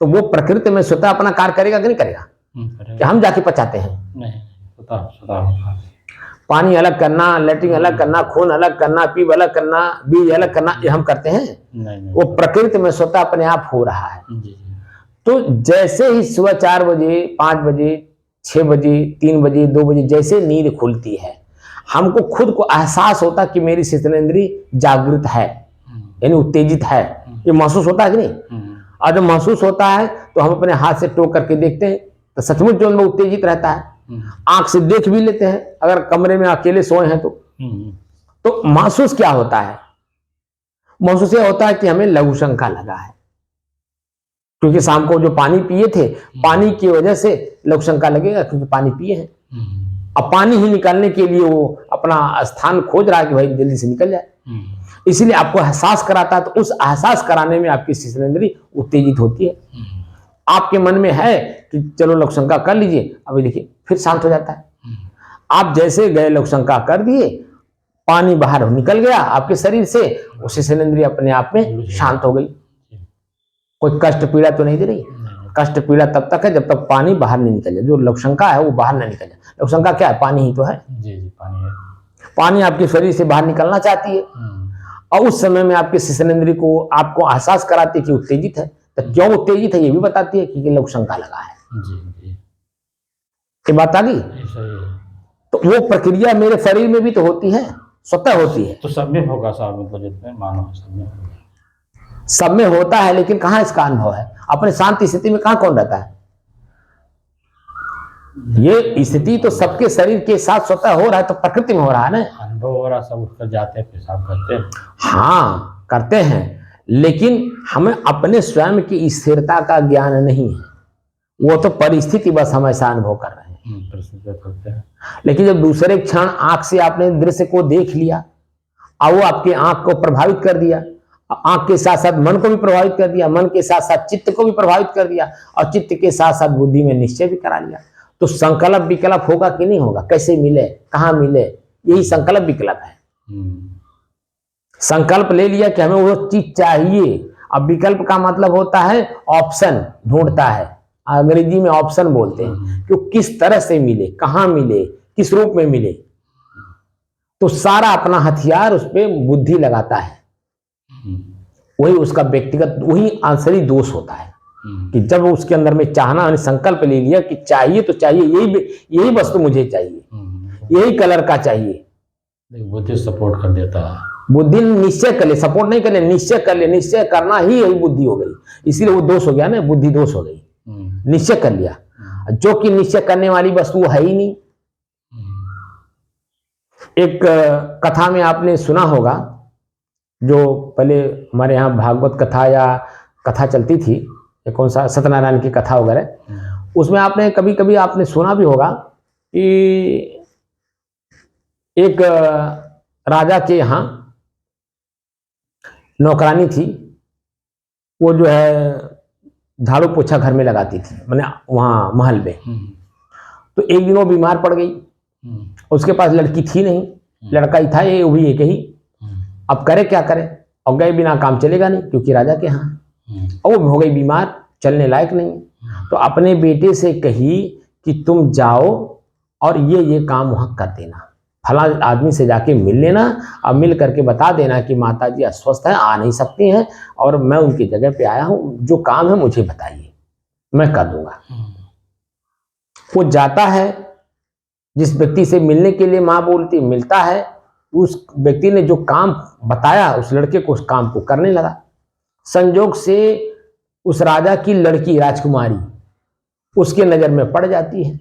Speaker 1: तो वो प्रकृति में स्वतः अपना कार्य करेगा कि नहीं करेगा? कि हम जाके पचाते हैं?
Speaker 2: नहीं, स्वतः
Speaker 1: पानी अलग करना, लेटरिन अलग करना, खून अलग करना, पीप अलग करना, बीज अलग करना, ये हम करते हैं?
Speaker 2: नहीं,
Speaker 1: वो प्रकृति में स्वतः अपने आप हो रहा है।
Speaker 2: जी।
Speaker 1: तो जैसे ही सुबह 4 बजे, 5 बजे, 6 बजे, 3 बजे, 2 बजे जैसे नींद खुलती है, हमको खुद को एहसास होता कि मेरी शिश्नेंद्रिय जागृत है, यानी उत्तेजित है, ये महसूस होता है कि नहीं? और जब महसूस होता है तो हम अपने हाथ से टोक करके देखते हैं तो सचमुच जो उनमें उत्तेजित रहता है, आंख से देख भी लेते हैं, अगर कमरे में अकेले सोए हैं तो महसूस क्या होता है? महसूस यह होता है कि हमें लघु शंका लगा है, क्योंकि शाम को जो पानी पिए थे, पानी की वजह से लघु शंका लगेगा क्योंकि पानी पिए हैं, अब पानी ही निकालने के लिए वो अपना स्थान खोज रहा है कि भाई जल्दी से निकल जाए, इसलिए आपको एहसास कराता है। तो उस एहसास कराने में आपकी शिश्नेंद्रिय उत्तेजित होती है। आपके मन में है कि चलो लघु शंका कर लीजिए, अभी देखिए फिर शांत हो जाता है। आप जैसे गए लघु शंका कर दिए, पानी बाहर निकल गया आपके शरीर से, वो शिश्नेंद्रिय अपने आप में शांत हो गई। कोई कष्ट पीड़ा तो नहीं दे रही। कष्ट पीड़ा तब तक है जब तक पानी बाहर नहीं निकल जाए, जो लघु शंका है वो बाहर नहीं निकल जाए। लघु शंका क्या है? पानी ही तो है।
Speaker 2: जी, पानी है।
Speaker 1: पानी आपके शरीर से बाहर निकलना चाहती है, और उस समय में आपके शिश्नेंद्रिय को आपको एहसास कराती है कि उत्तेजित है। तो क्यों उत्तेजित है ये भी बताती है कि लघु शंका लगा है।
Speaker 2: जी।
Speaker 1: ये बात आ गई? तो वो प्रक्रिया मेरे शरीर में भी तो होती है, स्वतः होती है।
Speaker 2: तो सब में होगा साहब, मतलब जितने मानो
Speaker 1: सब में होता है, लेकिन कहाँ इसका अनुभव है? अपने शांति स्थिति में कहाँ कौन रहता है? ये स्थिति तो सबके शरीर के साथ स्वतः हो रहा है, तो प्रकृति में हो रहा है ना।
Speaker 2: अनुभव हो रहा, सब उठकर जाते हैं, पेशाब करते हैं।
Speaker 1: हाँ करते हैं, लेकिन हमें अपने स्वयं की स्थिरता का ज्ञान नहीं है, वो तो परिस्थिति बस हम ऐसा अनुभव कर रहे हैं।
Speaker 2: करते हैं।
Speaker 1: लेकिन जब दूसरे क्षण आंख से आपने दृश्य को देख लिया और वो आपकी आंख को प्रभावित कर दिया, आंख के साथ साथ मन को भी प्रभावित कर दिया, मन के साथ साथ चित्त को भी प्रभावित कर दिया, और चित्त के साथ साथ बुद्धि में निश्चय भी करा लिया, तो संकल्प विकल्प होगा कि नहीं होगा? कैसे मिले, कहाँ मिले, यही संकल्प विकल्प है। संकल्प ले लिया कि हमें वो चीज चाहिए। अब विकल्प का मतलब होता है ऑप्शन ढूंढता है, अंग्रेजी में ऑप्शन बोलते हैं कि वो किस तरह से मिले, कहाँ मिले, किस रूप में मिले। तो सारा अपना हथियार उस पर बुद्धि लगाता है। वही उसका व्यक्तिगत, वही आंतरिक दोष होता है कि जब उसके अंदर में चाहना, संकल्प ले लिया कि चाहिए तो चाहिए, यही वस्तु मुझे चाहिए, यही कलर का चाहिए,
Speaker 2: बुद्धि सपोर्ट कर देता है।
Speaker 1: बुद्धि निश्चय कर ले, सपोर्ट नहीं कर ले, निश्चय कर ले। निश्चय करना ही यही बुद्धि हो गई, इसीलिए वो दोष हो गया ना, बुद्धि दोष हो गई। निश्चय कर लिया, जो कि निश्चय करने वाली वस्तु है ही नहीं। एक कथा में आपने सुना होगा, जो पहले हमारे यहाँ भागवत कथा या कथा चलती थी, या कौन सा सत्यनारायण की कथा वगैरह, उसमें आपने कभी कभी आपने सुना भी होगा कि एक राजा के यहाँ नौकरानी थी, वो जो है झाड़ू पोछा घर में लगाती थी, मैंने वहाँ महल में। तो एक दिन वो बीमार पड़ गई, उसके पास लड़की थी नहीं, लड़का ही था, ये भी एक ही। अब करे क्या करे, और गए बिना काम चलेगा नहीं, क्योंकि राजा के यहाँ। और वो हो गई बीमार, चलने लायक नहीं। तो अपने बेटे से कही कि तुम जाओ और ये काम वहाँ कर देना, फला आदमी से जाके मिल लेना, और मिल करके बता देना कि माता जी अस्वस्थ हैं, आ नहीं सकती हैं, और मैं उनकी जगह पे आया हूँ, जो काम है मुझे बताइए, मैं कर दूंगा। वो जाता है, जिस व्यक्ति से मिलने के लिए माँ बोलती, मिलता है। उस व्यक्ति ने जो काम बताया, उस लड़के को उस काम को करने लगा। संयोग से उस राजा की लड़की राजकुमारी उसके नजर में पड़ जाती है,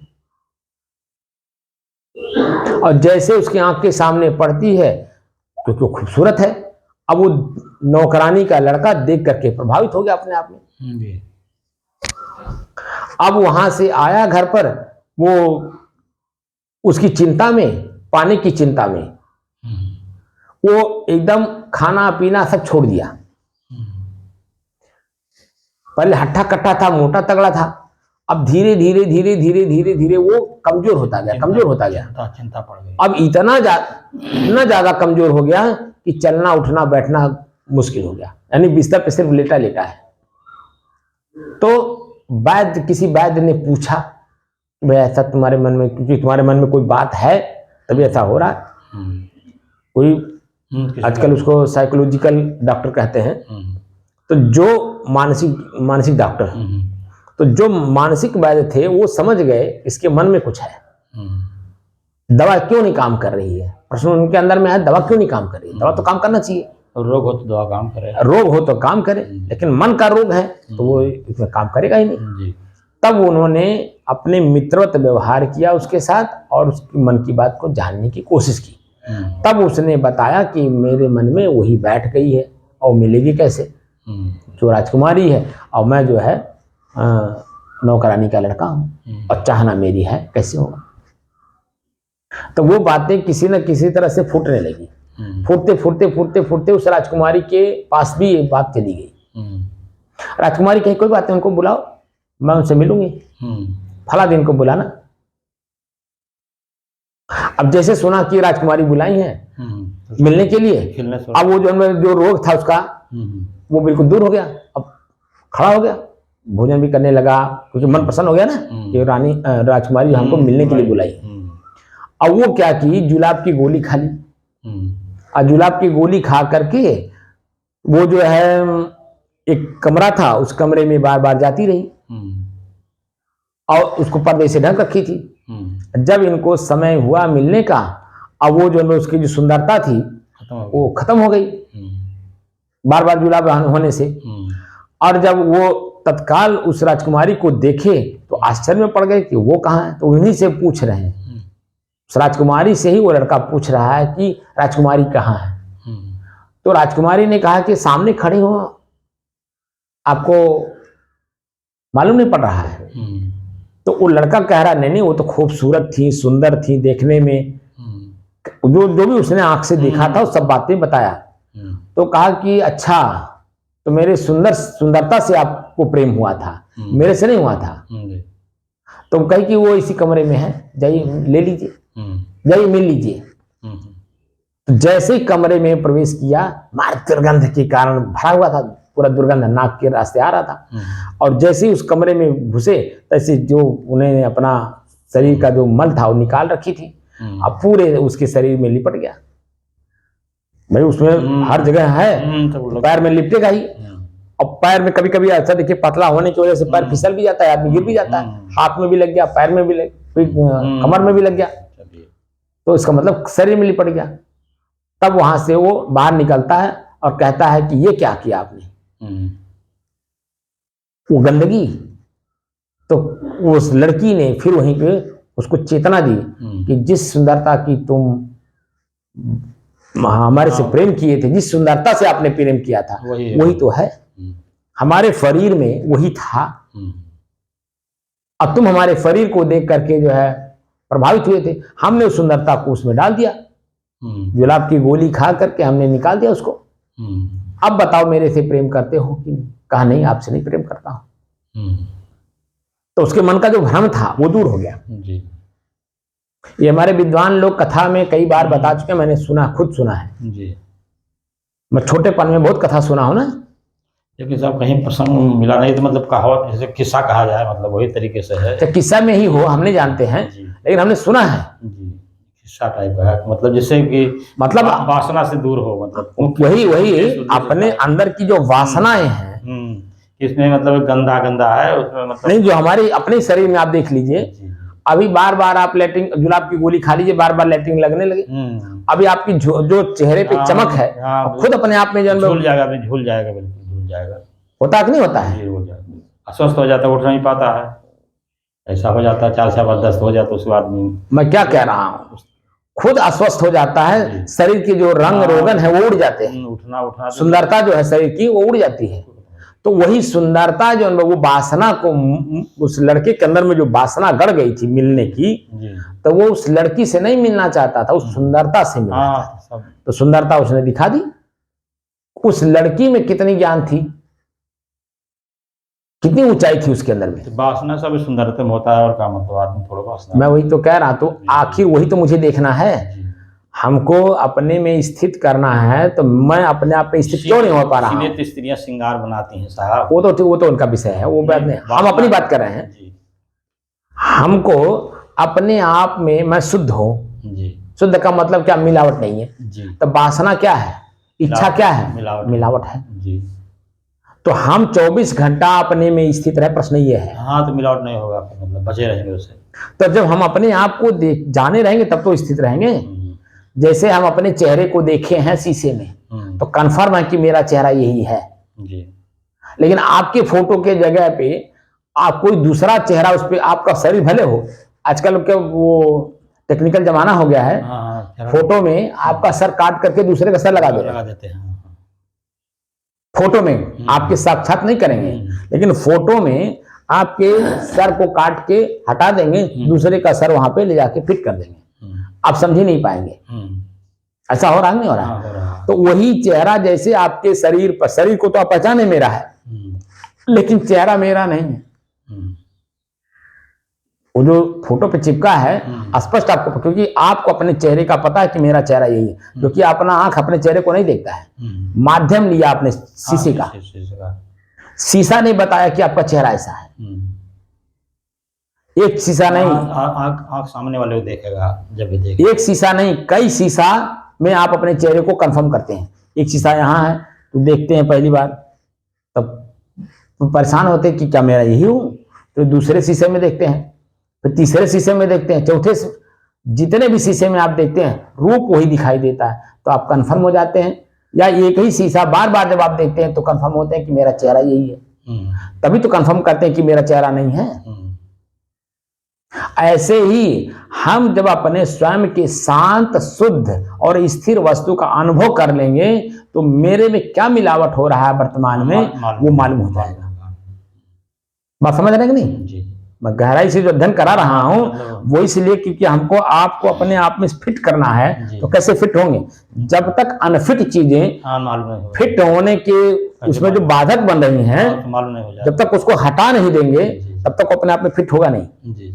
Speaker 1: और जैसे उसकी आंख के सामने पड़ती है, क्योंकि वो खूबसूरत है, अब वो नौकरानी का लड़का देख करके प्रभावित हो गया अपने आप में। अब वहां से आया घर पर, वो उसकी चिंता में, पाने की चिंता में, वो एकदम खाना पीना सब छोड़ दिया। पहले हट्ठा कट्ठा था, मोटा तगड़ा था, अब धीरे धीरे धीरे धीरे धीरे धीरे वो कमजोर होता गया, कमजोर होता गया।
Speaker 2: चिंता पड़ गई।
Speaker 1: अब इतना ज्यादा कमजोर हो गया कि चलना उठना बैठना मुश्किल हो गया, यानी बिस्तर पे सिर्फ लेटा लेटा है। तो किसी वैद्य ने पूछा, भाई ऐसा तुम्हारे मन में, क्योंकि तुम्हारे मन में कोई बात है तभी ऐसा हो रहा है। कोई आजकल उसको साइकोलॉजिकल डॉक्टर कहते हैं, तो जो मानसिक डॉक्टर, तो जो मानसिक वैद्य थे वो समझ गए इसके मन में कुछ है, दवा क्यों नहीं काम कर रही है। प्रश्न उनके अंदर में है, दवा क्यों नहीं काम कर रही है, दवा तो काम करना चाहिए,
Speaker 2: रोग हो तो दवा काम करे,
Speaker 1: रोग हो तो काम करे, लेकिन मन का रोग है तो वो इसमें काम करेगा ही नहीं। तब उन्होंने अपने मित्रवत व्यवहार किया उसके साथ, और उसकी मन की बात को जानने की कोशिश की। तब उसने बताया कि मेरे मन में वही बैठ गई है, और मिलेगी कैसे, जो राजकुमारी है, और मैं जो है नौकरानी का लड़का हूँ, और चाहना मेरी है, कैसे होगा। तो वो बातें किसी न किसी तरह से फूटने लगी। फूटते फूटते फूटते फूटते उस राजकुमारी के पास भी ये बात चली गई। राजकुमारी कही, कोई बात नहीं, उनको बुलाओ, मैं उनसे मिलूंगी, फला दिन को बुलाना। अब जैसे सुना कि राजकुमारी बुलाई है मिलने के लिए, अब वो जो रोग था उसका वो बिल्कुल दूर हो गया, अब खड़ा हो गया, भोजन भी करने लगा, क्योंकि मन प्रसन्न हो गया ना कि राजकुमारी हमको मिलने के लिए बुलाई। अब वो क्या की, जुलाब की गोली खा ली, और जुलाब की गोली खा करके वो जो है एक कमरा था, उस कमरे में बार बार जाती रही, और उसको पर्दे से ढक रखी थी। जब इनको समय हुआ मिलने का, अब वो जो उसकी जो सुंदरता थी वो खत्म हो गई बार बार जुलाब होने से। और जब वो तत्काल उस राजकुमारी को देखे तो आश्चर्य में पड़ गए कि वो कहाँ है। तो उन्हीं से पूछ रहे हैं, उस राजकुमारी से ही वो लड़का पूछ रहा है कि राजकुमारी कहाँ है। तो राजकुमारी ने कहा कि सामने खड़े हो, आपको मालूम नहीं पड़ रहा है। तो वो लड़का कह रहा, नहीं वो तो खूबसूरत थी, सुंदर थी देखने में, जो भी उसने आंख से देखा था वो सब बातें बताया। तो कहा कि अच्छा, तो मेरे सुंदरता से आपको प्रेम हुआ था, मेरे से नहीं हुआ था। तो कही कि वो इसी कमरे में है, जाइए ले लीजिए, जाइए मिल लीजिए। तो जैसे ही कमरे में प्रवेश किया, मार दुर्गंध के कारण भरा हुआ था पूरा दुर्गंध नाक के रास्ते आ रहा था। और जैसे ही उस कमरे में घुसे तैसे जो उन्हें अपना शरीर का जो मल था वो निकाल रखी थी, अब पूरे उसके शरीर में लिपट गया। भाई उसमें हर जगह है तो पैर में लिपटेगा ही। और पैर में कभी कभी ऐसा देखिए पतला होने की वजह से पैर फिसल भी जाता है, आदमी गिर भी जाता है, हाथ में भी लग गया, पैर में भी लग, कमर में भी लग गया, तो इसका मतलब शरीर में लिपट गया। तब वहां से वो बाहर निकलता है और कहता है कि ये क्या किया आपने, वो गंदगी। तो उस लड़की ने फिर वहीं पे उसको चेतना दी कि जिस सुंदरता की तुम हमारे से प्रेम किए थे, जिस सुंदरता से आपने प्रेम किया था वही तो है, हमारे शरीर में वही था। अब तुम हमारे शरीर को देख करके जो है प्रभावित हुए थे, हमने उस सुंदरता को उसमें डाल दिया, गुलाब की गोली खा करके हमने निकाल दिया उसको। अब बताओ मेरे से प्रेम करते हो कि नहीं? कहा नहीं, आपसे नहीं प्रेम करता हूं। तो उसके मन का जो भ्रम था वो दूर हो गया जी। ये हमारे विद्वान लोग कथा में कई बार बता चुके हैं, मैंने सुना, खुद सुना है जी। मैं छोटेपन में बहुत कथा सुना हूं ना,
Speaker 2: लेकिन सब कहीं प्रसंग मिला नहीं, तो मतलब कहावत जैसे किस्सा कहा जाए, मतलब वही तरीके से है।
Speaker 1: तो किस्सा में ही हो हम नहीं जानते हैं, लेकिन हमने सुना है
Speaker 2: जी, किस्सा टाइप का है, मतलब जिससे कि मतलब वासना से दूर हो, मतलब
Speaker 1: वही अपने अंदर की जो वासनाएं हैं,
Speaker 2: इसमें मतलब गंदा गंदा है उसमें, मतलब
Speaker 1: नहीं, जो हमारे अपने शरीर में आप देख लीजिए, अभी बार बार आप लेटरिन गुलाब की गोली खा लीजिए, बार बार लेटरिन लगने लगे, अभी आपकी जो चेहरे पे चमक है खुद अपने आप में जो
Speaker 2: झूल जाएगा, झूल जाएगा, बिल्कुल झूल जाएगा।
Speaker 1: होता कि नहीं होता है?
Speaker 2: हो जाता, अस्वस्थ हो जाता है, उठ नहीं पाता है, ऐसा हो जाता है, 4 से 10 हो जाता है उसके बाद में।
Speaker 1: मैं क्या कह रहा हूँ, खुद अस्वस्थ हो जाता है, शरीर के जो रंग रोगन है वो उड़ जाते हैं,
Speaker 2: उठना
Speaker 1: सुंदरता जो है शरीर की वो उड़ जाती है। तो वही सुंदरता जो वो वासना को, उस लड़के के अंदर में जो वासना गड़ गई थी मिलने की, तो वो उस लड़की से नहीं मिलना चाहता था, उस सुंदरता से मिलना चाहता। तो सुंदरता उसने दिखा दी। उस लड़की में कितनी ज्ञान थी, कितनी ऊंचाई थी उसके अंदर में।
Speaker 2: वासना सब सुंदरता में होता है, और क्या मतलब आदमी थोड़ा वासना।
Speaker 1: मैं वही तो कह रहा, तो आखिर वही तो मुझे देखना है, हमको अपने में स्थित करना है, तो मैं अपने आप में स्थित क्यों नहीं हो पा रहा हूं?
Speaker 2: तो स्त्रियां श्रृंगार बनाती हैं साहब,
Speaker 1: वो तो उनका विषय है, वो बात नहीं, हम अपनी बात कर रहे हैं। हमको अपने आप में मैं शुद्ध हूं, शुद्ध का मतलब क्या, मिलावट नहीं है। तो वासना क्या है, इच्छा क्या है, मिलावट है जी। तो हम 24 घंटा अपने में स्थित रहे, प्रश्न ये है।
Speaker 2: हाँ, तो मिलावट नहीं होगा, मतलब बचे रहेंगे उससे।
Speaker 1: तो जब हम अपने आप को जाने रहेंगे तब तो स्थित रहेंगे। जैसे हम अपने चेहरे को देखे हैं शीशे में, तो कंफर्म है कि मेरा चेहरा यही है जी। लेकिन आपके फोटो के जगह पे आप कोई दूसरा चेहरा, उस पर आपका शरीर भले हो, आजकल के वो टेक्निकल जमाना हो गया है, फोटो में आपका सर काट करके दूसरे का सर लगा देते हैं। फोटो में आपके साक्षात नहीं करेंगे, लेकिन फोटो में आपके सर को काट के हटा देंगे, दूसरे का सर वहां पे ले जाके फिट कर देंगे, आप समझ ही नहीं पाएंगे। ऐसा हो रहा नहीं हो रहा? तो वही चेहरा जैसे आपके शरीर पर, शरीर को तो आप पहचाने मेरा है, लेकिन चेहरा मेरा नहीं है। वो जो फोटो पे चिपका है स्पष्ट आपको, क्योंकि आपको अपने चेहरे का पता है कि मेरा चेहरा यही है, क्योंकि अपना आंख अपने चेहरे को नहीं देखता है, माध्यम लिया आपने शीशे का, शीशा नहीं बताया कि आपका चेहरा ऐसा है। एक शीशा नहीं,
Speaker 2: आंख सामने वाले को देखेगा जब भी देखेगा।
Speaker 1: एक शीशा नहीं, कई शीशा में आप अपने चेहरे को कंफर्म करते हैं। एक शीशा यहाँ है तो देखते हैं पहली बार, तब परेशान होते हैं कि क्या मेरा यही हूं, तो दूसरे शीशे में देखते हैं, फिर तीसरे शीशे में देखते हैं, चौथे, जितने भी शीशे में आप देखते हैं रूप वही दिखाई देता है, तो आप कंफर्म हो जाते हैं। या एक ही शीशा बार बार जब आप देखते हैं तो कंफर्म होते हैं कि मेरा चेहरा यही है, तभी तो कंफर्म करते हैं कि मेरा चेहरा नहीं है। ऐसे ही हम जब अपने स्वयं के शांत, शुद्ध और स्थिर वस्तु का अनुभव कर लेंगे, तो मेरे में क्या मिलावट हो रहा है वर्तमान में वो मालूम हो जाएगा। बात समझ रहे हैं कि नहीं जी? मैं गहराई से जो अध्ययन करा रहा हूं वो इसलिए क्योंकि हमको आपको अपने आप में फिट करना है। तो कैसे फिट होंगे? जब तक अनफिट चीजें फिट होने के उसमें जो बाधक बन रही हैं, जब तक उसको हटा नहीं देंगे तब तक अपने आप में फिट होगा नहीं।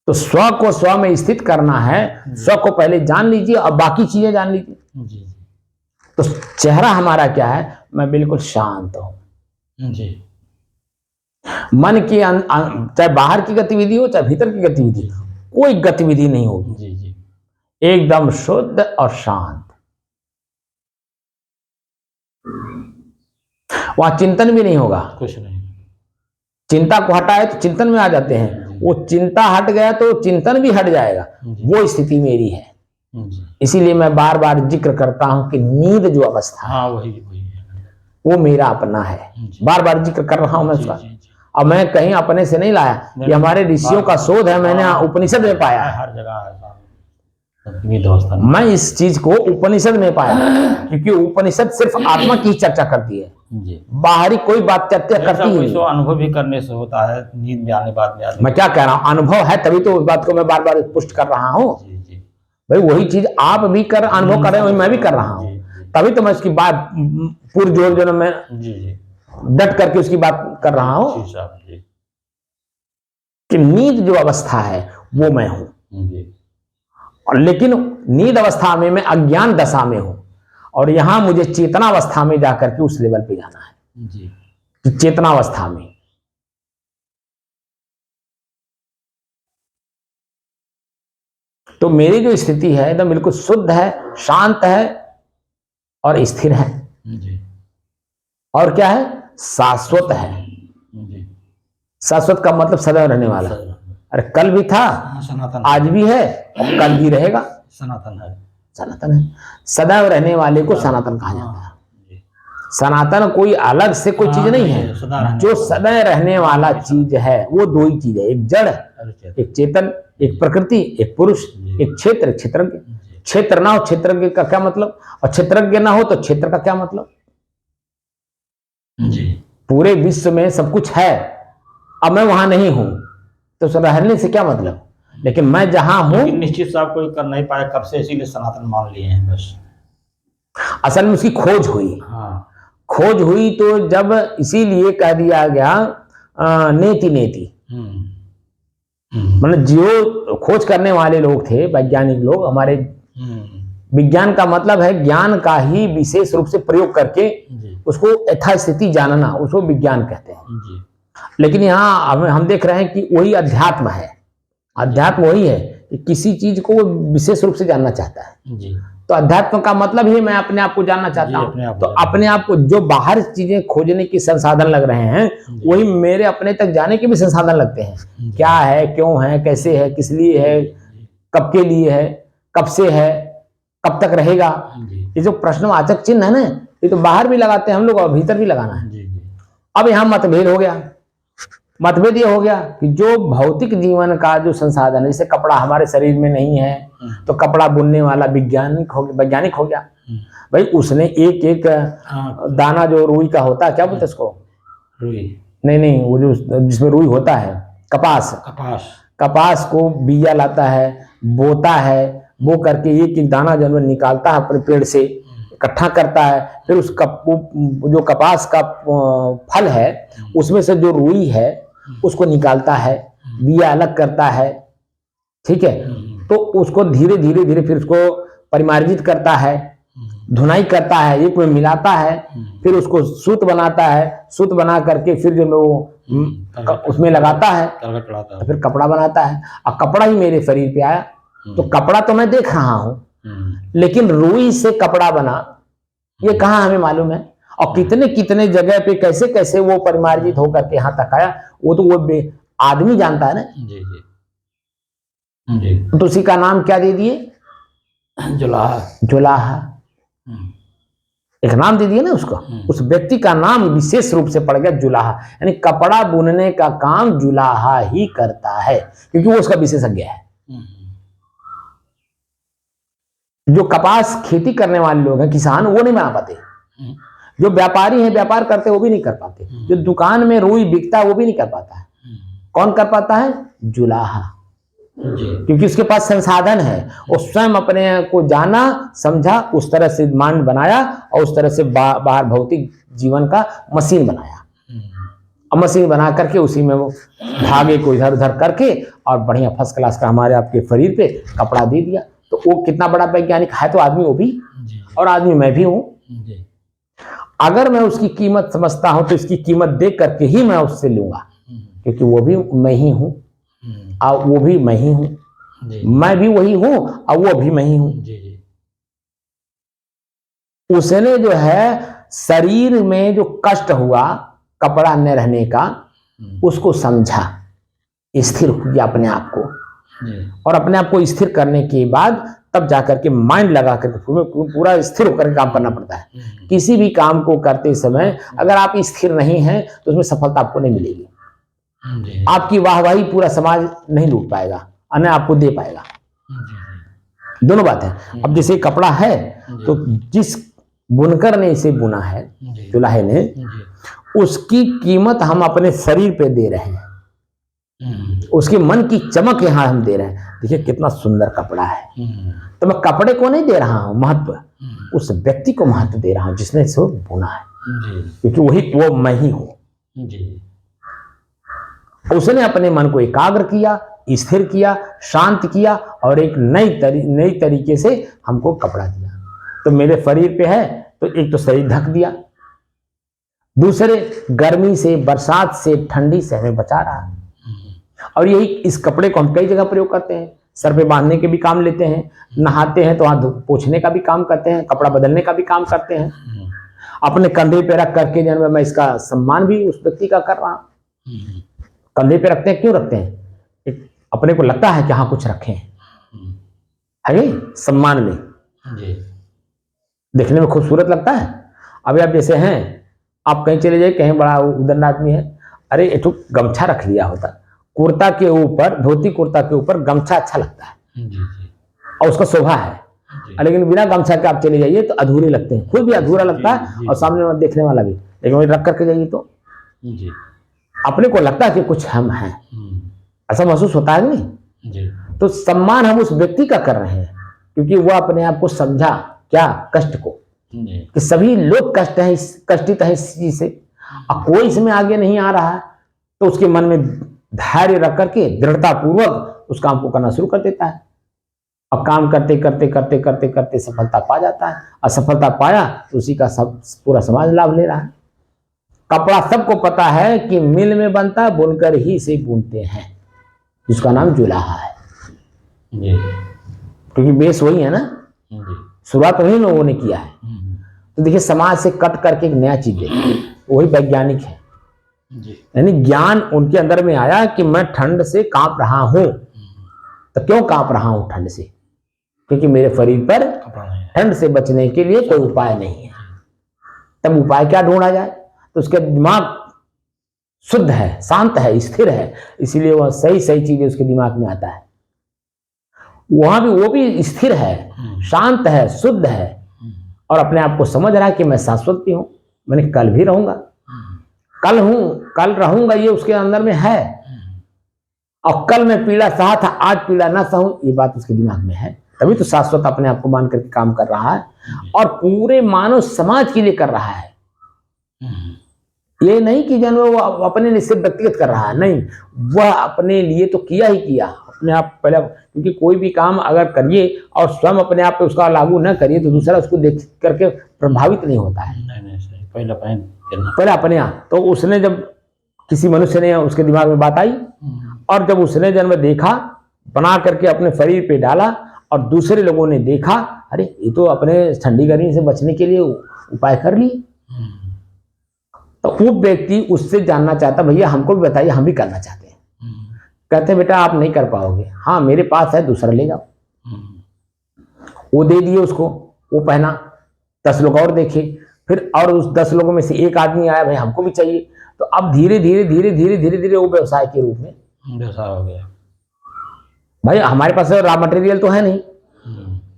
Speaker 1: तो स्व को स्व में स्थित करना है, स्व को पहले जान लीजिए और बाकी चीजें जान लीजिए। तो चेहरा हमारा क्या है, मैं बिल्कुल शांत हूं
Speaker 2: जी
Speaker 1: मन की चाहे बाहर की गतिविधि हो चाहे भीतर की गतिविधि, कोई गतिविधि नहीं होगी,
Speaker 2: जी जी
Speaker 1: एकदम शुद्ध और शांत। वहां चिंतन भी नहीं होगा,
Speaker 2: कुछ नहीं।
Speaker 1: चिंता को हटाए तो चिंतन में आ जाते हैं, वो चिंता हट गया तो चिंतन भी हट जाएगा, वो स्थिति मेरी है।
Speaker 2: जी
Speaker 1: इसीलिए मैं बार बार जिक्र करता हूं कि नींद जो अवस्था है
Speaker 2: हाँ वही वही है।
Speaker 1: वो मेरा अपना है,
Speaker 2: जी।
Speaker 1: बार बार जिक्र कर रहा हूं मैं
Speaker 2: जी
Speaker 1: उसका।
Speaker 2: जी जी
Speaker 1: अब मैं कहीं अपने से नहीं लाया, ये हमारे ऋषियों का शोध है, मैंने उपनिषद में पाया है।
Speaker 2: हर जगह है नींद अवस्था में।
Speaker 1: मैं इस चीज को उपनिषद में पाया, क्योंकि उपनिषद सिर्फ आत्मा की चर्चा करती है,
Speaker 2: जी
Speaker 1: बाहरी कोई बात चर्चा करती ही नहीं।
Speaker 2: अनुभव भी करने से होता है, नींद में आने बाद में आदमी।
Speaker 1: मैं क्या कह रहा हूं, अनुभव है तभी तो उस बात को मैं बार बार पुष्ट कर रहा हूं।
Speaker 2: जी जी
Speaker 1: भाई वही चीज आप भी कर अनुभव कर रहे हो, मैं भी कर रहा हूं, तभी तो मैं उसकी बात पुरजोर जो मैं
Speaker 2: जी जी
Speaker 1: डट करके उसकी बात कर रहा हूं
Speaker 2: जी साहब जी
Speaker 1: कि नींद जो अवस्था है वो मैं हूं।
Speaker 2: जी
Speaker 1: और लेकिन नींद अवस्था में मैं अज्ञान दशा में हूं, और यहां मुझे चेतना अवस्था में जाकर के उस लेवल पे जाना है
Speaker 2: जी
Speaker 1: कि चेतना अवस्था में तो मेरी जो स्थिति है एकदम बिल्कुल शुद्ध है, शांत है और स्थिर है।
Speaker 2: जी
Speaker 1: और क्या है, शाश्वत है।
Speaker 2: जी
Speaker 1: शाश्वत का मतलब सदैव रहने वाला। अरे कल भी था,
Speaker 2: सनातन
Speaker 1: आज भी है और कल भी रहेगा।
Speaker 2: सनातन है।
Speaker 1: सनातन है, सदैव रहने वाले को सनातन कहा जाता है। सनातन कोई अलग से कोई चीज नहीं है, जो सदैव रहने वाला चीज है वो दो ही चीज है, एक जड़ एक चेतन, एक प्रकृति एक पुरुष, एक क्षेत्र एक क्षेत्रज्ञ। क्षेत्र ना हो क्षेत्रज्ञ का क्या मतलब, और क्षेत्रज्ञ ना हो तो क्षेत्र का क्या मतलब।
Speaker 2: जी
Speaker 1: पूरे विश्व में सब कुछ है, अब मैं वहां नहीं हूं तो उस रहने से क्या मतलब, लेकिन मैं जहां हूं
Speaker 2: निश्चित साहब कोई कर नहीं पाया कब से, इसीलिए सनातन मान लिए हैं बस।
Speaker 1: असल में उसकी खोज हुई।
Speaker 2: हाँ
Speaker 1: खोज हुई तो जब इसीलिए कह दिया गया नेति नेति, मतलब जो खोज करने वाले लोग थे वैज्ञानिक लोग हमारे, विज्ञान का मतलब है ज्ञान का ही विशेष रूप से प्रयोग करके उसको यथास्थिति जानना, उसको विज्ञान कहते हैं।
Speaker 2: जी
Speaker 1: लेकिन यहाँ हम देख रहे हैं कि वही अध्यात्म है। अध्यात्म वही है कि किसी चीज को वो विशेष रूप से जानना चाहता है।
Speaker 2: जी
Speaker 1: तो अध्यात्म का मतलब ही मैं अपने आप को जानना चाहता हूँ। तो अपने आप को जो बाहर चीजें खोजने की संसाधन लग रहे हैं वही मेरे अपने तक जाने के भी संसाधन लगते हैं। क्या है, क्यों है, कैसे है, किस लिए है, कब के लिए है, कब से है, कब तक रहेगा। ये जो प्रश्नवाचक चिन्ह है ना, ये तो बाहर भी लगाते हैं हम लोग और भीतर भी लगाना है। अब यहाँ मतभेद हो गया। मतभेद ये हो गया कि जो भौतिक जीवन का जो संसाधन है, जैसे कपड़ा हमारे शरीर में नहीं है तो कपड़ा बुनने वाला वैज्ञानिक हो गया। भाई उसने एक एक दाना जो रुई का होता है, क्या बोलते उसको,
Speaker 2: रुई
Speaker 1: नहीं वो जो जिसमें रुई होता है, कपास को बीजा लाता है, बोता है, बो करके एक एक दाना जानवर निकालता है अपने पेड़ से, इकट्ठा करता है, फिर उस जो कपास का फल है उसमें से जो रुई है उसको निकालता है, बिया अलग करता है, ठीक है। तो उसको धीरे धीरे धीरे फिर उसको परिमार्जित करता है, धुनाई करता है, एक में मिलाता है, फिर उसको सूत बनाता है, सूत बना करके फिर जो लोग उसमें लगाता है, तो फिर कपड़ा बनाता है। और कपड़ा ही मेरे शरीर पे आया, तो कपड़ा तो मैं देख रहा हूं, लेकिन रुई से कपड़ा बना ये कहाँ हमें मालूम है, और कितने कितने जगह पे कैसे कैसे वो परिमार्जित होकर के यहाँ तक आया, वो तो वो आदमी जानता है ना।
Speaker 2: जी जी
Speaker 1: तो उसी का नाम क्या दे दिए, जुलाहा। एक नाम दे दिया ना उसको, उस व्यक्ति का नाम विशेष रूप से पड़ गया जुलाहा, यानी कपड़ा बुनने का काम जुलाहा ही करता है, क्योंकि वो उसका विशेषज्ञ है। जो कपास खेती करने वाले लोग हैं, किसान, वो नहीं बना पाते। जो व्यापारी हैं, व्यापार करते वो भी नहीं कर पाते। जो दुकान में रुई बिकता है वो भी नहीं कर पाता है। कौन कर पाता है, जुलाहा, क्योंकि उसके पास संसाधन है, वो स्वयं अपने को जाना, समझा, उस तरह से मांड बनाया और उस तरह से बाहर भौतिक जीवन का मशीन बनाया। और मशीन बना करके उसी में वो धागे को इधर उधर करके और बढ़िया फर्स्ट क्लास का हमारे आपके शरीर पे कपड़ा दे दिया। तो वो कितना बड़ा वैज्ञानिक है, तो आदमी वो भी, और आदमी मैं भी हूँ।
Speaker 2: जी।
Speaker 1: अगर मैं उसकी कीमत समझता हूं तो इसकी कीमत देख करके ही मैं उससे लूंगा, क्योंकि वो भी मैं ही हूं और वो भी मैं ही हूं,
Speaker 2: जी।
Speaker 1: मैं भी वही हूं और वो भी मैं ही हूं।
Speaker 2: जी जी।
Speaker 1: उसने जो है शरीर में जो कष्ट हुआ कपड़ा न रहने का, उसको समझा, स्थिर किया अपने आप को,
Speaker 2: जी।
Speaker 1: और अपने आप को स्थिर करने के बाद तब जाकर के माइंड लगा करके पूरा स्थिर होकर काम करना पड़ता है। किसी भी काम को करते समय अगर आप स्थिर नहीं हैं तो उसमें सफलता आपको नहीं मिलेगी।
Speaker 2: जी।
Speaker 1: आपकी वाहवाही पूरा समाज नहीं लूट पाएगा और न आपको दे पाएगा।
Speaker 2: जी।
Speaker 1: दोनों बात है। अब जैसे कपड़ा है तो जिस बुनकर ने इसे बुना है, चुलाहे ने, उसकी कीमत हम अपने शरीर पे दे रहे हैं, उसके मन की चमक यहां हम दे रहे हैं। देखिए कितना सुंदर कपड़ा है। तो मैं कपड़े को नहीं दे रहा हूं महत्व, उस व्यक्ति को महत्व दे रहा हूं जिसने इसको बुना है, क्योंकि वही वो मैं ही हूं। उसने अपने मन को एकाग्र किया, स्थिर किया, शांत किया और एक नई तरीके से हमको कपड़ा दिया। तो मेरे शरीर पे है तो एक तो शरीर ढक दिया, दूसरे गर्मी से, बरसात से, ठंडी से हमें बचा रहा है। और यही इस कपड़े को हम कई जगह प्रयोग करते हैं, सर पे बांधने के भी काम लेते हैं, नहाते हैं तो हाथ पोंछने का भी काम करते हैं, कपड़ा बदलने का भी काम करते हैं। अपने कंधे पे रख करके जन्म मैं इसका सम्मान भी उस व्यक्ति का कर रहा हूं। कंधे पे रखते हैं, क्यों रखते हैं? अपने को लगता है कि हाँ कुछ रखे हैं, है सम्मान में, देखने में खूबसूरत लगता है। अभी आप जैसे हैं, आप कहीं चले जाए, कहीं बड़ा उदंड आदमी है, अरे एक तो गमछा रख लिया होता, कुर्ता के ऊपर, धोती कुर्ता के ऊपर गमछा अच्छा लगता है और उसका शोभा है। लेकिन बिना गमछा के आप चले जाइए तो अधूरे लगते हैं, खुद भी अधूरा लगता है और सामने वाला देखने वाला भी। लेकिन रख करके जाइए तो अपने को लगता है कि कुछ हम हैं, ऐसा महसूस होता है नहीं। तो सम्मान हम उस व्यक्ति का कर रहे हैं क्योंकि वह अपने आप को समझा क्या कष्ट को, कि सभी लोग कष्टित है इस चीज से, और कोई इसमें आगे नहीं आ रहा है, तो उसके मन में धैर्य रख करके दृढ़ता पूर्वक उस काम को करना शुरू कर देता है और काम करते करते करते करते करते सफलता पा जाता है। और सफलता पाया तो उसी का सब पूरा समाज लाभ ले रहा है। कपड़ा सबको पता है कि मिल में बनता है, बुनकर ही से बुनते हैं, जिसका नाम जुलाहा है, क्योंकि बेस वही है ना, शुरुआत वही लोगों ने किया है। तो देखिए समाज से कट करके एक नया चीज देखिए, वही वैज्ञानिक है, यानी ज्ञान उनके अंदर में आया कि मैं ठंड से कांप रहा हूं। तो क्यों कांप रहा हूं ठंड से? क्योंकि मेरे शरीर पर ठंड से बचने के लिए कोई उपाय नहीं है। तब उपाय क्या ढूंढा जाए? तो उसके दिमाग शुद्ध है, शांत है, स्थिर है, इसीलिए वह सही सही चीजें उसके दिमाग में आता है। वहां भी वो भी स्थिर है, शांत है, शुद्ध है और अपने आप को समझ रहा है कि मैं शाश्वत भी हूं, मैंने कल भी रहूंगा, कल हूं, कल रहूंगा, ये उसके अंदर में है। और कल मैं पीड़ा सहा था, आज पीड़ा ना सहूं, ये बात उसके दिमाग में है। तभी तो शाश्वत अपने आप को मान करके काम कर रहा है और पूरे मानव समाज के लिए कर रहा है। ये नहीं कि जन वो अपने लिए सिर्फ व्यक्तिगत कर रहा है, नहीं, वह अपने लिए तो किया ही किया, अपने आप पहले, क्योंकि कोई भी काम अगर करिए और स्वयं अपने आप पे उसका लागू न करिए तो दूसरा उसको देख करके प्रभावित नहीं होता है।
Speaker 2: नहीं,
Speaker 1: पहले अपने आप। तो उसने जब किसी मनुष्य ने उसके दिमाग में बात आई और जब उसने जन्म देखा, बना करके अपने शरीर पे डाला और दूसरे लोगों ने देखा, अरे ये तो अपने ठंडी गर्मी से बचने के लिए उपाय कर लिए, तो वो व्यक्ति उससे जानना चाहता, भैया हमको भी बताइए, हम भी करना चाहते हैं। कहते बेटा आप नहीं कर पाओगे, हाँ मेरे पास है, दूसरा ले जाओ। वो दे दिए उसको, वो पहना, 10 लोग और देखे, फिर और उस 10 लोगों में से एक आदमी आया, भाई हमको भी चाहिए। तो अब धीरे धीरे धीरे धीरे धीरे धीरे वो व्यवसाय के रूप में
Speaker 2: व्यवसाय हो गया।
Speaker 1: भाई हमारे पास रॉ मटेरियल तो है नहीं,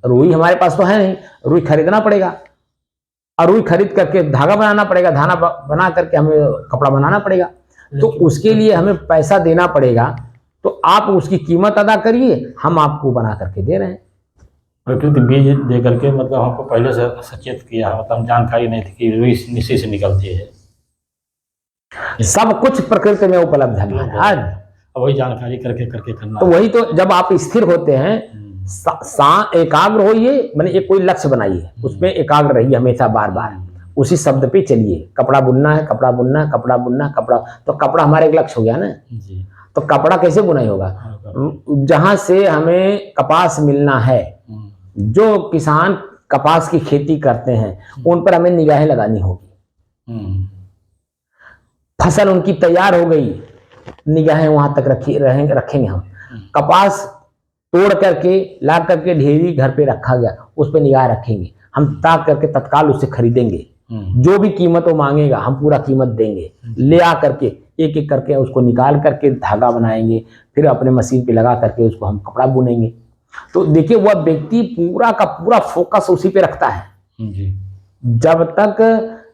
Speaker 1: रुई हमारे पास तो है नहीं, रुई खरीदना पड़ेगा और रुई खरीद करके धागा बनाना पड़ेगा, धागा बना करके हमें कपड़ा बनाना पड़ेगा, तो उसके लिए हमें पैसा देना पड़ेगा। तो आप उसकी कीमत अदा करिए, हम आपको बना करके दे रहे हैं।
Speaker 2: प्रकृति बीज दे करके, मतलब हमको पहले से सचेत किया, मतलब जानकारी नहीं थी कि रुई नीचे से निकलती है।
Speaker 1: सब कुछ प्रकृति में उपलब्ध है महाराज,
Speaker 2: वही जानकारी करके करके करना।
Speaker 1: तो वही तो जब आप स्थिर होते हैं एकाग्र होइए, मैंने एक कोई लक्ष्य बनाइए, उसमें एकाग्र रहिए हमेशा, बार बार उसी शब्द पे चलिए। कपड़ा बुनना है, कपड़ा बुनना है, कपड़ा बुनना, कपड़ा, तो कपड़ा हमारा एक लक्ष्य हो गया ना
Speaker 2: जी।
Speaker 1: तो कपड़ा कैसे बुनाई होगा? जहां से हमें कपास मिलना है, जो किसान कपास की खेती करते हैं उन पर हमें निगाहें लगानी होगी। फसल उनकी तैयार हो गई, निगाहें वहां तक रखेंगे हम। कपास तोड़ करके ला करके ढेरी घर पे रखा गया, उस पर निगाह रखेंगे हम, ताक करके तत्काल उससे खरीदेंगे, जो भी कीमत वो मांगेगा हम पूरा कीमत देंगे, ले आ करके एक एक करके उसको निकाल करके धागा बनाएंगे, फिर अपने मशीन पे लगा करके उसको हम कपड़ा बुनेंगे। तो देखिए वह व्यक्ति पूरा का पूरा फोकस उसी पे रखता है
Speaker 2: जी।
Speaker 1: जब तक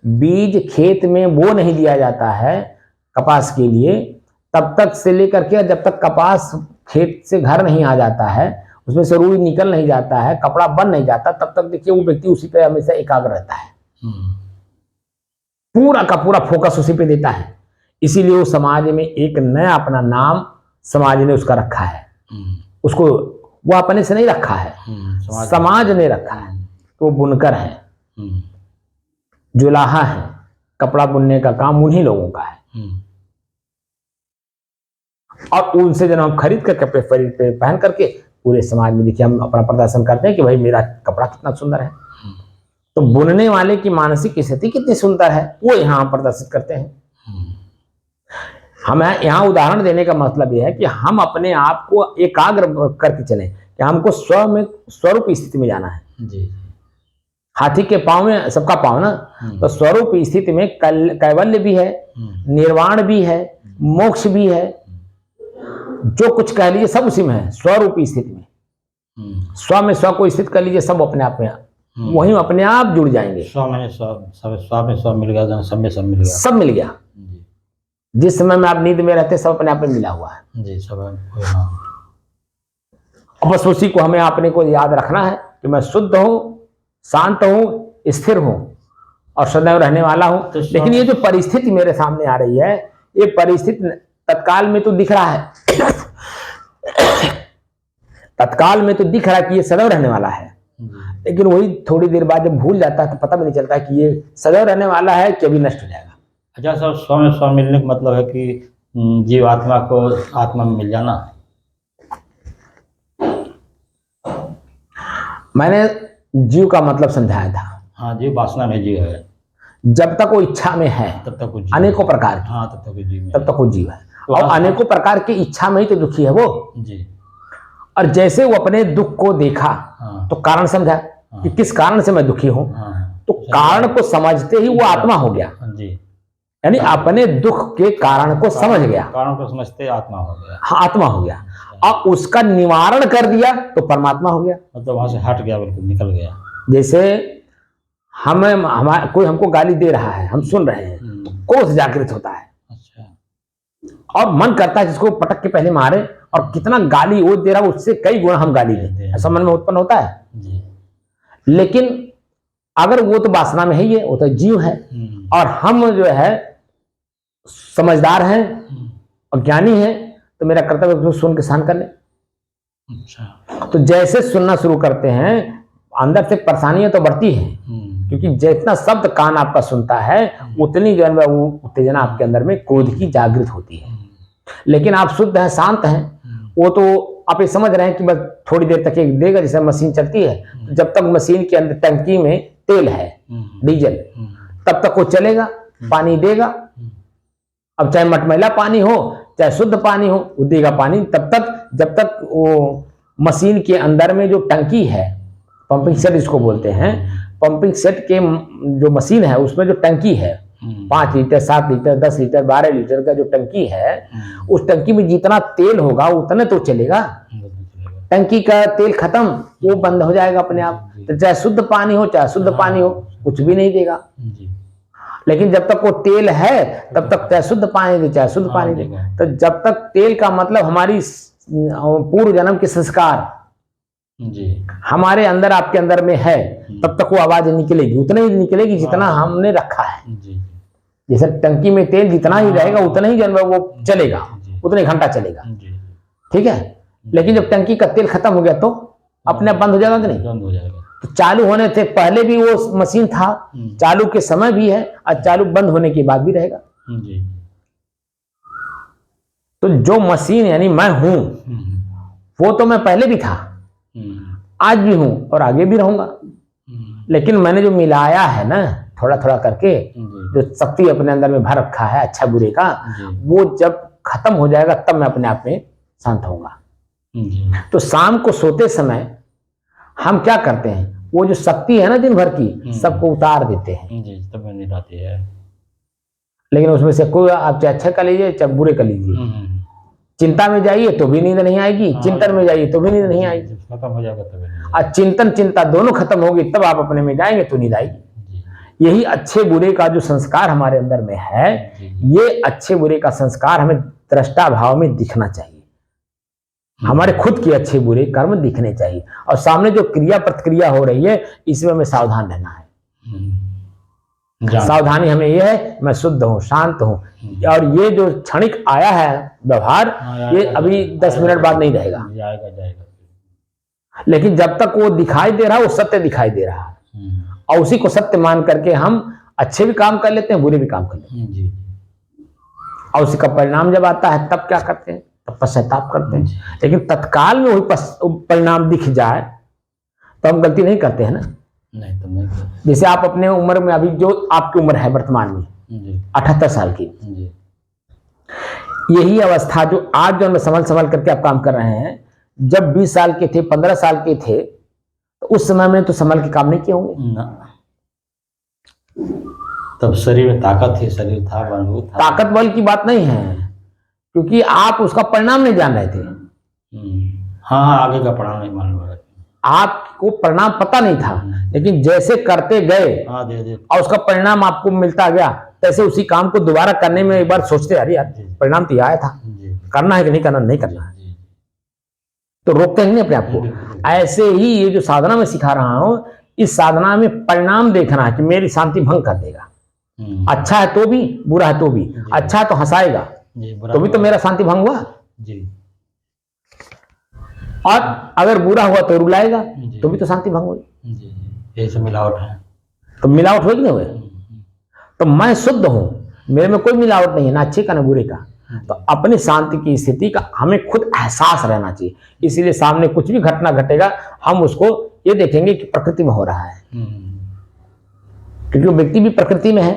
Speaker 1: बीज खेत में बो नहीं दिया जाता है कपास के लिए, तब तक से लेकर के जब तक कपास खेत से घर नहीं आ जाता है, उसमें से रुई निकल नहीं जाता है, कपड़ा बन नहीं जाता, तब तक देखिए वो व्यक्ति उसी पे हमेशा एकाग्र रहता है, पूरा का पूरा फोकस उसी पे देता है। इसीलिए वो समाज में एक नया अपना नाम समाज ने उसका रखा है, उसको वो अपने से नहीं रखा है, समाज ने रखा है। तो वो बुनकर है, जुलाहा है, कपड़ा बुनने का काम उन्हीं लोगों का है। और उनसे जब हम खरीद कर कपड़े पहन करके पूरे समाज में देखिए हम अपना प्रदर्शन करते हैं कि भाई मेरा कपड़ा कितना सुंदर है। तो बुनने वाले की मानसिक स्थिति कितनी सुंदर है वो यहाँ प्रदर्शित करते हैं। हमें यहाँ उदाहरण देने का मतलब यह है कि हम अपने आप को एकाग्र करके चलें कि हमको स्वरूप स्थिति में जाना है।
Speaker 2: जी।
Speaker 1: हाथी के पांव में सबका पांव ना, तो स्वरूप स्थिति में कैवल्य भी है, निर्वाण भी है, मोक्ष भी है, जो कुछ कह लीजिए सब उसी में है। स्वरूप स्थिति में स्व में स्व को स्थित कर लीजिए, सब अपने आप में वही अपने आप जुड़ जाएंगे।
Speaker 2: स्व में स्व मिल गया, सब में सब मिल गया,
Speaker 1: सब मिल गया। जिस समय में आप नींद में रहते सब अपने आप में मिला हुआ है
Speaker 2: जी, सब।
Speaker 1: और बस उसी को हमें अपने को याद रखना है कि मैं शुद्ध हूँ, शांत हूँ, स्थिर हूँ और सदैव रहने वाला हूँ। तो लेकिन ये जो परिस्थिति मेरे सामने आ रही है, ये परिस्थिति तत्काल में तो दिख रहा है तत्काल में तो दिख रहा है कि ये सदैव रहने वाला है, लेकिन वही थोड़ी देर बाद जब भूल जाता है तो पता भी नहीं चलता कि ये सदैव रहने वाला है कि अभी नष्ट हो जाएगा।
Speaker 2: अच्छा सर, स्व में स्व मिलने का मतलब है कि जीव आत्मा को आत्मा में मिल जाना।
Speaker 1: मैंने जीव का मतलब समझाया था।
Speaker 2: हाँ, जीव वासना में जीव है,
Speaker 1: जब तक वो इच्छा में है
Speaker 2: तब तक वो जीव
Speaker 1: अनेकों प्रकार की,
Speaker 2: हाँ तब तक वो जीव है,
Speaker 1: तब तक वो जीव है। और अनेकों प्रकार की इच्छा में ही तो दुखी है वो
Speaker 2: जी।
Speaker 1: और जैसे वो अपने दुख को देखा तो कारण समझा कि किस कारण से मैं दुखी हूं, तो कारण को समझते ही वो आत्मा हो गया
Speaker 2: जी।
Speaker 1: यानी अपने दुख के कारण को समझ गया,
Speaker 2: कारण को समझते आत्मा हो गया।
Speaker 1: हाँ, आत्मा हो गया और उसका निवारण कर दिया तो परमात्मा हो गया,
Speaker 2: मतलब वहां से हट गया, बिल्कुल निकल गया।
Speaker 1: जैसे कोई हमको गाली दे रहा है, हम सुन रहे हैं, क्रोध जागृत होता है। अच्छा। और मन करता है जिसको पटक के पहले मारे, और कितना गाली वो दे रहा है उससे कई गुना हम गाली दें, ऐसा मन में उत्पन्न होता है जी। लेकिन अगर वो तो वासना में है, ये वो तो जीव है और हम जो है समझदार हैं और ज्ञानी हैं, तो मेरा कर्तव्य उसको सुन के सहन कर ले। अच्छा। तो जैसे सुनना शुरू करते हैं अंदर से परेशानियां तो बढ़ती हैं, क्योंकि जितना शब्द कान आपका सुनता है उतनी जो है वो उत्तेजना आपके अंदर में क्रोध की जागृत होती है। लेकिन आप शुद्ध हैं, शांत हैं, वो तो आप ये समझ रहे हैं कि बस थोड़ी देर तक एक देगा, जैसे मशीन चलती है, जब तक मशीन के अंदर टंकी में तेल है, डीजल, तब तक वो चलेगा, पानी देगा। अब चाहे मटमैला पानी हो चाहे शुद्ध पानी हो, वो देगा पानी तब तक जब तक वो मशीन के अंदर में जो टंकी है, पंपिंग सेट इसको बोलते हैं, पंपिंग सेट के जो मशीन है उसमें जो टंकी है 5 लीटर 7 लीटर 10 लीटर 12 लीटर का जो टंकी है, उस टंकी में जितना तेल होगा उतना तो चलेगा। टंकी का तेल खत्म, वो बंद हो जाएगा अपने आप। तो चाहे शुद्ध पानी हो चाहे शुद्ध पानी हो, कुछ भी नहीं देगा। लेकिन जब तक वो तेल है तब तक चाहे शुद्ध पानी दे चाहे शुद्ध पानी दे। तो जब तक तेल का मतलब हमारी पूर्व जन्म के संस्कार जी हमारे अंदर आपके अंदर में है, तब तक वो आवाज निकलेगी, उतना ही निकलेगी जितना हमने रखा है। जैसे टंकी में तेल जितना ही रहेगा उतना ही जो वो चलेगा, उतने घंटा चलेगा, ठीक है। लेकिन जब टंकी का तेल खत्म हो गया तो अपने आप बंद हो जाएगा कि नहीं?
Speaker 2: बंद हो जाएगा।
Speaker 1: तो चालू होने से पहले भी वो मशीन था, चालू के समय भी है और चालू बंद होने के बाद भी रहेगा।
Speaker 2: जी।
Speaker 1: तो जो मशीन यानी मैं हूं, वो तो मैं पहले भी था, आज भी हूं और आगे भी रहूंगा। लेकिन मैंने जो मिलाया है ना थोड़ा थोड़ा करके, जो शक्ति अपने अंदर में भर रखा है अच्छा बुरे का, वो जब खत्म हो जाएगा तब मैं अपने आप में शांत होऊंगा। तो शाम को सोते समय हम क्या करते हैं, वो जो शक्ति है ना दिन भर की, सबको उतार देते हैं
Speaker 2: जी, तब नींद आती है।
Speaker 1: लेकिन उसमें से कोई आप चाहे अच्छा कर लीजिए चाहे बुरे कर लीजिए, चिंता में जाइए तो भी नींद नहीं आएगी, चिंतन में जाइए तो भी नींद नहीं आएगी।
Speaker 2: खत्म हो जाएगा तब
Speaker 1: और चिंतन चिंता दोनों खत्म होगी तब आप अपने में जाएंगे तो नींद आएगी। यही अच्छे बुरे का जो संस्कार हमारे अंदर में है, ये अच्छे बुरे का संस्कार हमें दृष्टा भाव में दिखना चाहिए। हमारे खुद के अच्छे बुरे कर्म दिखने चाहिए और सामने जो क्रिया प्रतिक्रिया हो रही है इसमें हमें सावधान रहना है। सावधानी हमें यह है मैं शुद्ध हूँ, शांत हूँ, और ये जो क्षणिक आया है व्यवहार, ये अभी 10 मिनट बाद नहीं रहेगा। लेकिन जब तक वो दिखाई दे रहा है वो सत्य दिखाई दे रहा है, और उसी को सत्य मान करके हम अच्छे भी काम कर लेते हैं, बुरे भी काम कर लेते हैं। और उसी का परिणाम जब आता है तब क्या करते हैं, तब पश्चाताप करते हैं। लेकिन तत्काल में वही परिणाम दिख जाए तो हम गलती नहीं करते हैं ना।
Speaker 2: नहीं तो नहीं।
Speaker 1: जैसे आप अपने उम्र में, अभी जो आपकी उम्र है वर्तमान में 78 साल की, यही अवस्था जो आज जो संभल संभल करके आप काम कर रहे हैं, जब 20 साल के थे, 15 साल के थे, तो उस समय में तो संभल के काम नहीं किए होंगे
Speaker 2: ना। तब शरीर में ताकत थी, शरीर था, मजबूत था।
Speaker 1: ताकत बल की बात नहीं है, क्योंकि आप उसका परिणाम नहीं जान रहे थे।
Speaker 2: हाँ, आगे का परिणाम नहीं मालूम है,
Speaker 1: आपको परिणाम पता नहीं था, लेकिन जैसे करते गए और उसका परिणाम आपको मिलता गया, तैसे उसी काम को दोबारा करने में एक बार सोचते अरे यार परिणाम तो आया था, करना है कि नहीं करना, नहीं करना है, तो रोकते हैं नहीं अपने आप को। ऐसे ही ये जो साधना में सिखा रहा हूं, इस साधना में परिणाम देखना है कि मेरी शांति भंग कर देगा। अच्छा है तो भी, बुरा है तो भी। अच्छा है तो हंसाएगा तो भी तो मेरा शांति भंग हुआ, और अगर बुरा हुआ तो रुलाएगा तो भी तो शांति भंग हुई।
Speaker 2: यही सब मिलावट है,
Speaker 1: तो मिलावट होगी ना हुए। तो मैं शुद्ध हूं, मेरे में कोई मिलावट नहीं है, ना अच्छे का ना बुरे का। तो अपनी शांति की स्थिति का हमें खुद एहसास रहना चाहिए। इसीलिए सामने कुछ भी घटना घटेगा हम उसको ये देखेंगे कि प्रकृति में हो रहा है, क्योंकि व्यक्ति भी प्रकृति में है,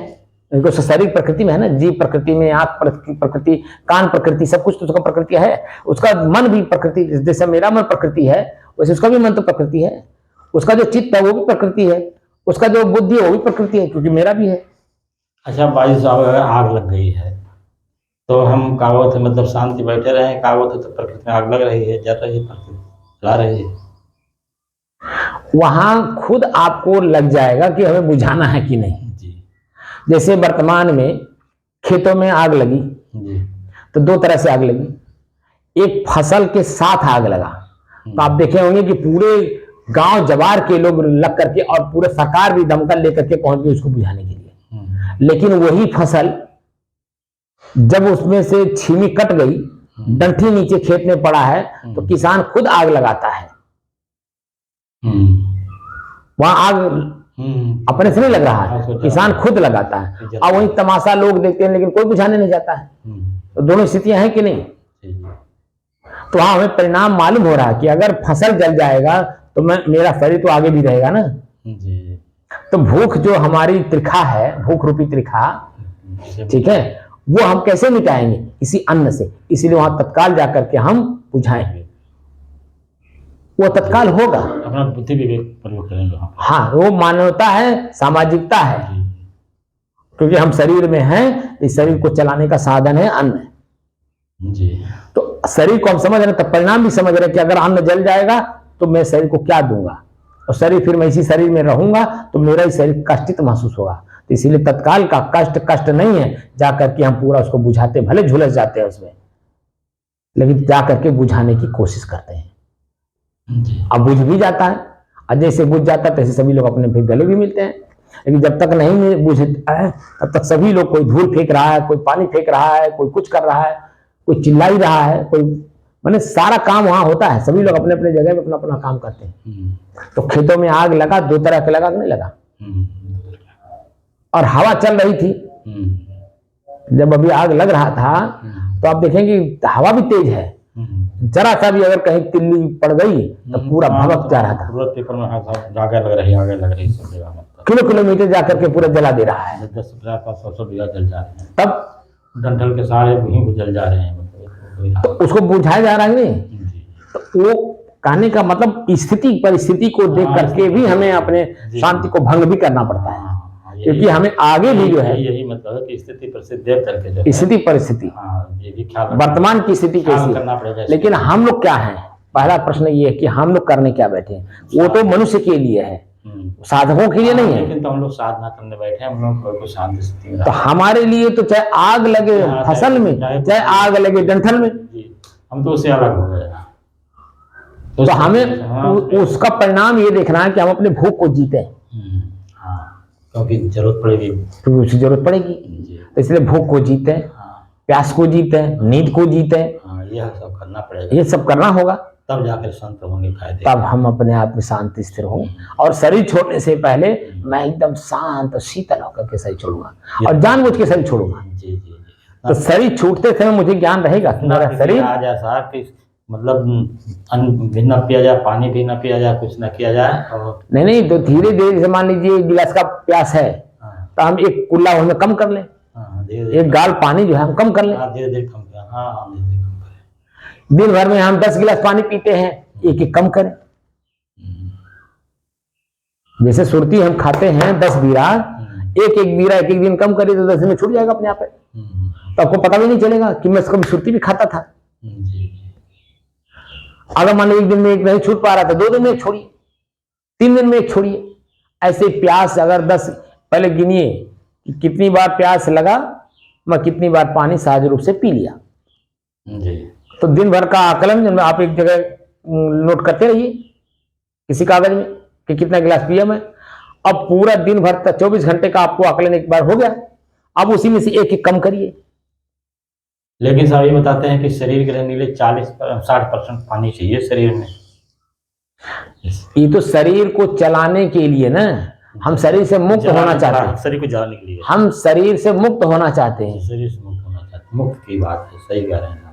Speaker 1: क्योंकि शरीर प्रकृति में है ना, जीव प्रकृति में, आंख प्रकृति, कान प्रकृति, सब कुछ तो उसका प्रकृति है। उसका मन भी प्रकृति, जैसे मेरा मन प्रकृति है वैसे उसका भी मन तो प्रकृति है, उसका जो चित्त है वो भी प्रकृति है, उसका जो बुद्धि है वो भी प्रकृति है, क्योंकि मेरा भी है।
Speaker 2: अच्छा भाई साहब, अगर आग लग गई है तो हम कावत मतलब शांति बैठे रहे, कावत तो प्रकृति में आग लग रही है, जल रही है, प्रकृति जला रही है,
Speaker 1: वहां खुद आपको लग जाएगा कि हमें बुझाना है कि नहीं। जैसे वर्तमान में खेतों में आग लगी तो दो तरह से आग लगी, एक फसल के साथ आग लगा, तो आप देखे होंगे कि पूरे गांव जवार के लोग लग करके और पूरे सरकार भी दमकल लेकर के पहुंच गई उसको बुझाने के लिए। लेकिन वही फसल जब उसमें से छीमी कट गई, डंठी नीचे खेत में पड़ा है, तो किसान खुद आग लगाता है। वहां आग अपने से नहीं लग रहा है, किसान खुद लगाता है, और वही तमाशा लोग देखते हैं लेकिन कोई बुझाने नहीं जाता है। तो दोनों स्थितियां हैं कि नहीं। तो वहां हमें परिणाम मालूम हो रहा है कि अगर फसल जल जाएगा तो मेरा शरीर तो आगे भी रहेगा ना। तो भूख जो हमारी त्रिखा है, भूख रूपी त्रिखा, ठीक है, वो हम कैसे मिटाएंगे, इसी अन्न से। इसीलिए वहां तत्काल जाकर के हम बुझाएंगे, वो तत्काल होगा।
Speaker 2: अपना बुद्धि विवेक प्रयोग करेंगे।
Speaker 1: हाँ, वो मानवता है, सामाजिकता है, क्योंकि हम शरीर में हैं, इस शरीर को चलाने का साधन है अन्न जी। तो शरीर को हम समझ रहे हैं, तो परिणाम भी समझ रहे हैं कि अगर अन्न जल जाएगा तो मैं शरीर को क्या दूंगा, और शरीर फिर मैं इसी शरीर में रहूंगा तो मेरा ही शरीर कष्टित महसूस होगा। तो इसीलिए तत्काल का कष्ट नहीं है, जाकर के हम पूरा उसको बुझाते, भले झुलस जाते हैं उसमें, लेकिन जाकर के बुझाने की कोशिश करते हैं। अब बुझ भी जाता है, और जैसे बुझ जाता है तैसे सभी लोग अपने फिर गले भी मिलते हैं। लेकिन जब तक नहीं बुझता है तब तक सभी लोग, कोई धूल फेंक रहा है, कोई पानी फेंक रहा है, कोई कुछ कर रहा है, कोई चिल्ला ही रहा है, कोई मैंने सारा काम वहां होता है, सभी लोग अपने अपने जगह पे अपना अपना काम करते हैं। तो खेतों में आग लगा, दो तरह का लगा कि नहीं लगा, और हवा चल रही थी। जब अभी आग लग रहा था तो आप देखेंगे हवा भी तेज है, जरा सा भी अगर कहीं तिल्ली पड़ गई तो पूरा भभक जा रहा था।
Speaker 2: पेपर में आगे लग रही सब जगह, मतलब
Speaker 1: किलोमीटर जाकर के पूरा जला दे रहा है।
Speaker 2: 10,000-500 बीघा जल जा रहे हैं,
Speaker 1: तब
Speaker 2: डंठल के सारे वहीं जल जा रहे हैं, मतलब
Speaker 1: तो उसको बुझाया जा रहा है नहीं। तो वो कहने का मतलब स्थिति परिस्थिति को देख करके भी हमें अपने शांति को भंग भी करना पड़ता है, क्योंकि हमें आगे भी जो है
Speaker 2: यही मतलब है कि स्थिति परिस्थिति देख करके
Speaker 1: स्थिति परिस्थिति
Speaker 2: ये भी ख्याल
Speaker 1: वर्तमान की स्थिति कैसी
Speaker 2: करना पड़ेगा।
Speaker 1: है। लेकिन हम लोग क्या है, पहला प्रश्न ये है कि हम लोग करने क्या बैठे हैं। वो तो मनुष्य के लिए है, साधकों के लिए नहीं है।
Speaker 2: लेकिन तो हम लोग साधना करने बैठे हैं, हम लोग को शांति स्थिति में,
Speaker 1: तो हमारे लिए तो चाहे आग लगे फसल में, चाहे आग लगे डंठल में,
Speaker 2: हम तो उससे अलग हो गए।
Speaker 1: तो हमें उसका परिणाम ये देखना है कि हम अपने भूख को जीते,
Speaker 2: क्योंकि जरूरत पड़ेगी,
Speaker 1: क्योंकि उसकी जरूरत पड़ेगी। तो इसलिए भूख को जीते, प्यास को जीते, नींद को जीते,
Speaker 2: यह सब करना पड़ेगा,
Speaker 1: ये सब करना होगा,
Speaker 2: तब जाकर शांत होंगे,
Speaker 1: तब हम अपने आप में शांति स्थिर हो। और शरीर छोड़ने से पहले मैं एकदम शांत शीतल होकर के शरीर छोड़ूंगा, और जानबूझ के शरीर छोड़ूंगा। तो शरीर छूटते समय मुझे ज्ञान रहेगा कि मेरा शरीर
Speaker 2: आ जाए साहब कि मतलब अन्न भी न पिया जाए, पानी भी न पिया जाए, कुछ न किया जाए, और
Speaker 1: नहीं तो धीरे धीरे से मान लीजिए एक गिलास का प्यास है तो हम एक कुल्ला उसमें कम कर लें, एक गाल पानी जो है हम कम कर लें,
Speaker 2: धीरे धीरे कम करें।
Speaker 1: दिन भर में हम 10 गिलास पानी पीते हैं, एक एक कम करें। जैसे सुरती हम खाते हैं 10 बीरा, एक एक बीरा एक एक दिन कम करिए तो 10 दिन में छूट जाएगा अपने आप। तो आपको पता भी नहीं चलेगा कि मैं कभी सुरती भी खाता था। अगर मान लो एक दिन में एक नहीं छूट पा रहा था, 2 दिन में एक छोड़िए, 3 दिन में एक छोड़िए। ऐसे प्यास अगर 10 पहले गिनिए कि कितनी बार प्यास लगा, मैं कितनी बार पानी सहज रूप से पी लिया। तो दिन भर का आकलन आप एक जगह नोट करते रहिए किसी कागज में कि कितना गिलास पिया मैं। अब पूरा दिन भर तक 24 घंटे का आपको आकलन एक बार हो गया, अब उसी में से एक एक कम करिए।
Speaker 2: लेकिन साहब ये बताते हैं कि शरीर के रहने के लिए 40-60% पानी चाहिए शरीर में।
Speaker 1: ये तो शरीर को चलाने के लिए ना, हम शरीर से मुक्त होना चाहते हैं,
Speaker 2: शरीर को जलाने के लिए
Speaker 1: हम शरीर से मुक्त होना चाहते हैं।
Speaker 2: शरीर से मुक्त होना चाहते हैं, मुक्त की बात है, सही कह रहे हैं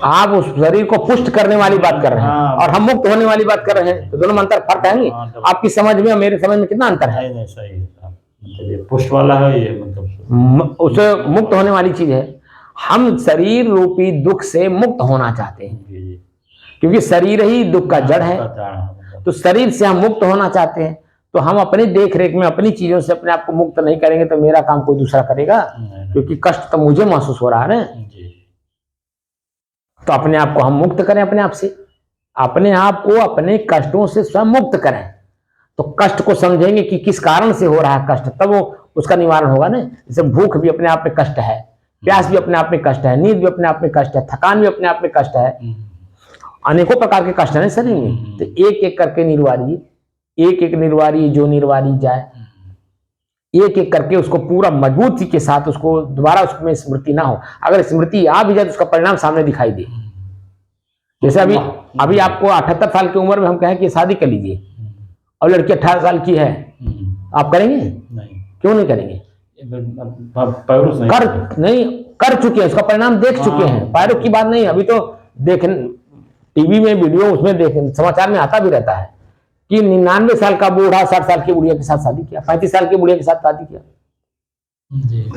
Speaker 1: आप उस शरीर को पुष्ट करने वाली बात कर रहे हैं और हम मुक्त होने वाली बात कर रहे हैं, तो दोनों में अंतर फर्क है। आपकी समझ में और मेरे समझ में कितना अंतर है?
Speaker 2: नहीं सही है, मतलब ये पुष्ट वाला है, ये मतलब
Speaker 1: उसे मुक्त होने वाली चीज है। हम शरीर रूपी दुख से मुक्त होना चाहते हैं, क्योंकि शरीर ही दुख का जड़ है। तो शरीर से हम मुक्त होना चाहते हैं, तो हम अपने देख रेख में अपनी चीजों से अपने आप को मुक्त नहीं करेंगे तो मेरा काम कोई दूसरा करेगा, क्योंकि कष्ट तो मुझे महसूस हो रहा है ना। तो अपने आप को हम मुक्त करें, अपने आप से, अपने आप को अपने कष्टों से स्वयं मुक्त करें। तो कष्ट को समझेंगे कि किस कारण से हो रहा है कष्ट, तब वो उसका निवारण होगा ना। जैसे भूख भी अपने आप में कष्ट है, प्यास भी अपने आप में कष्ट है, नींद भी अपने आप में कष्ट है, थकान भी अपने आप में कष्ट है, अनेकों प्रकार के कष्ट है शरीर में। तो एक एक करके निर्वारी, एक एक निर्वारी जो निर्वारी जाए, एक एक करके उसको पूरा मजबूती के साथ उसको दोबारा उसमें स्मृति ना हो। अगर स्मृति आ भी जाए तो उसका परिणाम सामने दिखाई दे। जैसे अभी आपको 78 साल की उम्र में हम कहें कि शादी कर लीजिए और लड़की 18 साल की है, आप करेंगे? नहीं। क्यों नहीं करेंगे? कर चुके हैं, उसका परिणाम देख चुके हैं। पैरों की बात नहीं, अभी तो देख टीवी में वीडियो उसमें देख समाचार में आता भी रहता है कि 99 साल का बूढ़ा 60 साल की बुढ़िया के साथ शादी किया, 35 साल की बुढ़िया के साथ शादी किया।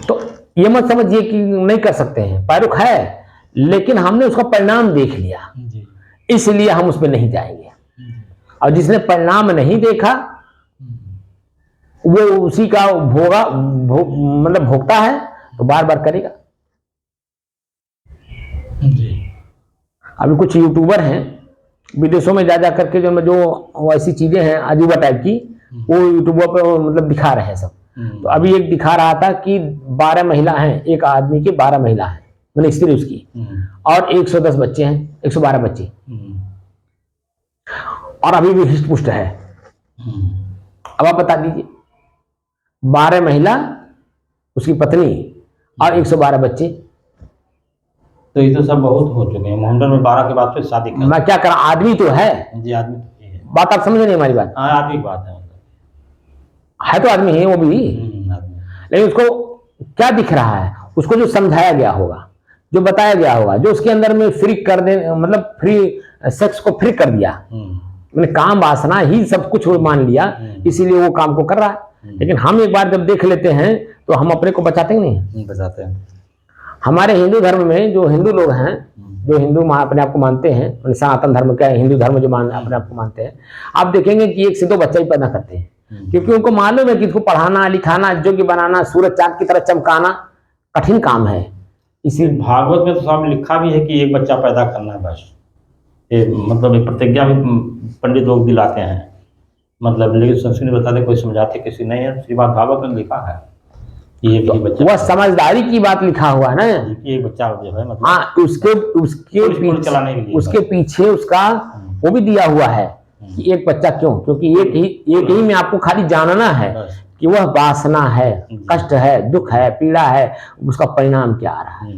Speaker 1: तो ये मत समझिए कि नहीं कर सकते हैं, पैरुख है, लेकिन हमने उसका परिणाम देख लिया, इसलिए हम उसमें नहीं जाएंगे। और जिसने परिणाम नहीं देखा वो उसी का मतलब भोगता है, तो बार बार करेगा। अभी कुछ यूट्यूबर हैं विदेशों में जा करके जो ऐसी चीजें हैं अजूबा टाइप की, वो यूट्यूबर पे मतलब दिखा रहे हैं सब। तो अभी एक दिखा रहा था कि 12 महिला हैं, एक आदमी की 12 महिला हैं, मतलब स्त्री उसकी, और 110 बच्चे हैं, 112 बच्चे, और अभी भी हिष्ट पुष्ट है। अब आप बता दीजिए, 12 महिला, उसकी पत्नी और 112 बच्चे,
Speaker 2: तो ये तो सब बहुत हो चुके हैं। मुंडन में 12 के बाद फिर शादी कर।
Speaker 1: मैं क्या करा, आदमी तो है।
Speaker 2: जी, आदमी तो ये है।
Speaker 1: बात आप समझ नहीं हमारी बात।
Speaker 2: हाँ, आदमी की बात है मतलब।
Speaker 1: है तो आदमी है वो भी,
Speaker 2: आदमी।
Speaker 1: लेकिन उसको क्या दिख रहा है, उसको जो समझाया गया होगा, जो बताया गया होगा, जो उसके अंदर में फ्री कर दे, मतलब फ्री सेक्स को फ्री कर दिया, मैंने काम वासना ही सब कुछ वो मान लिया, इसीलिए वो काम को कर रहा है। लेकिन हम एक बार जब देख लेते हैं तो हम अपने को बचाते ही नहीं।
Speaker 2: बचाते हैं।
Speaker 1: हमारे हिंदू धर्म में जो हिंदू लोग हैं, जो हिंदू अपने आप को मानते हैं, सनातन धर्म का हिंदू धर्म जो अपने आप को मानते हैं, आप देखेंगे कि 1 से 2 बच्चा ही पैदा करते हैं, क्योंकि उनको मालूम है कि इसको पढ़ाना लिखाना, योग्य बनाना, सूरज चांद की तरह चमकाना कठिन काम है। इसी
Speaker 2: भागवत में तो साहब लिखा भी है कि एक बच्चा पैदा करना है बस। मतलब एक प्रतिज्ञा भी पंडित लोग दिलाते हैं, मतलब लेकिन संस्कृत में बताते, कोई समझाते किसी नहीं है। श्रीमद् भागवत में लिखा है कि एक ही बच्चा,
Speaker 1: वह समझदारी की बात लिखा हुआ है ना,
Speaker 2: एक बच्चा जो है मतलब।
Speaker 1: हाँ, उसके
Speaker 2: चलाने के लिए
Speaker 1: उसके पीछे उसका वो भी दिया हुआ है कि एक बच्चा क्यों, क्योंकि एक ही में आपको खाली जानना है कि वह वासना है, कष्ट है, दुख है, पीड़ा है, उसका परिणाम क्या आ रहा है।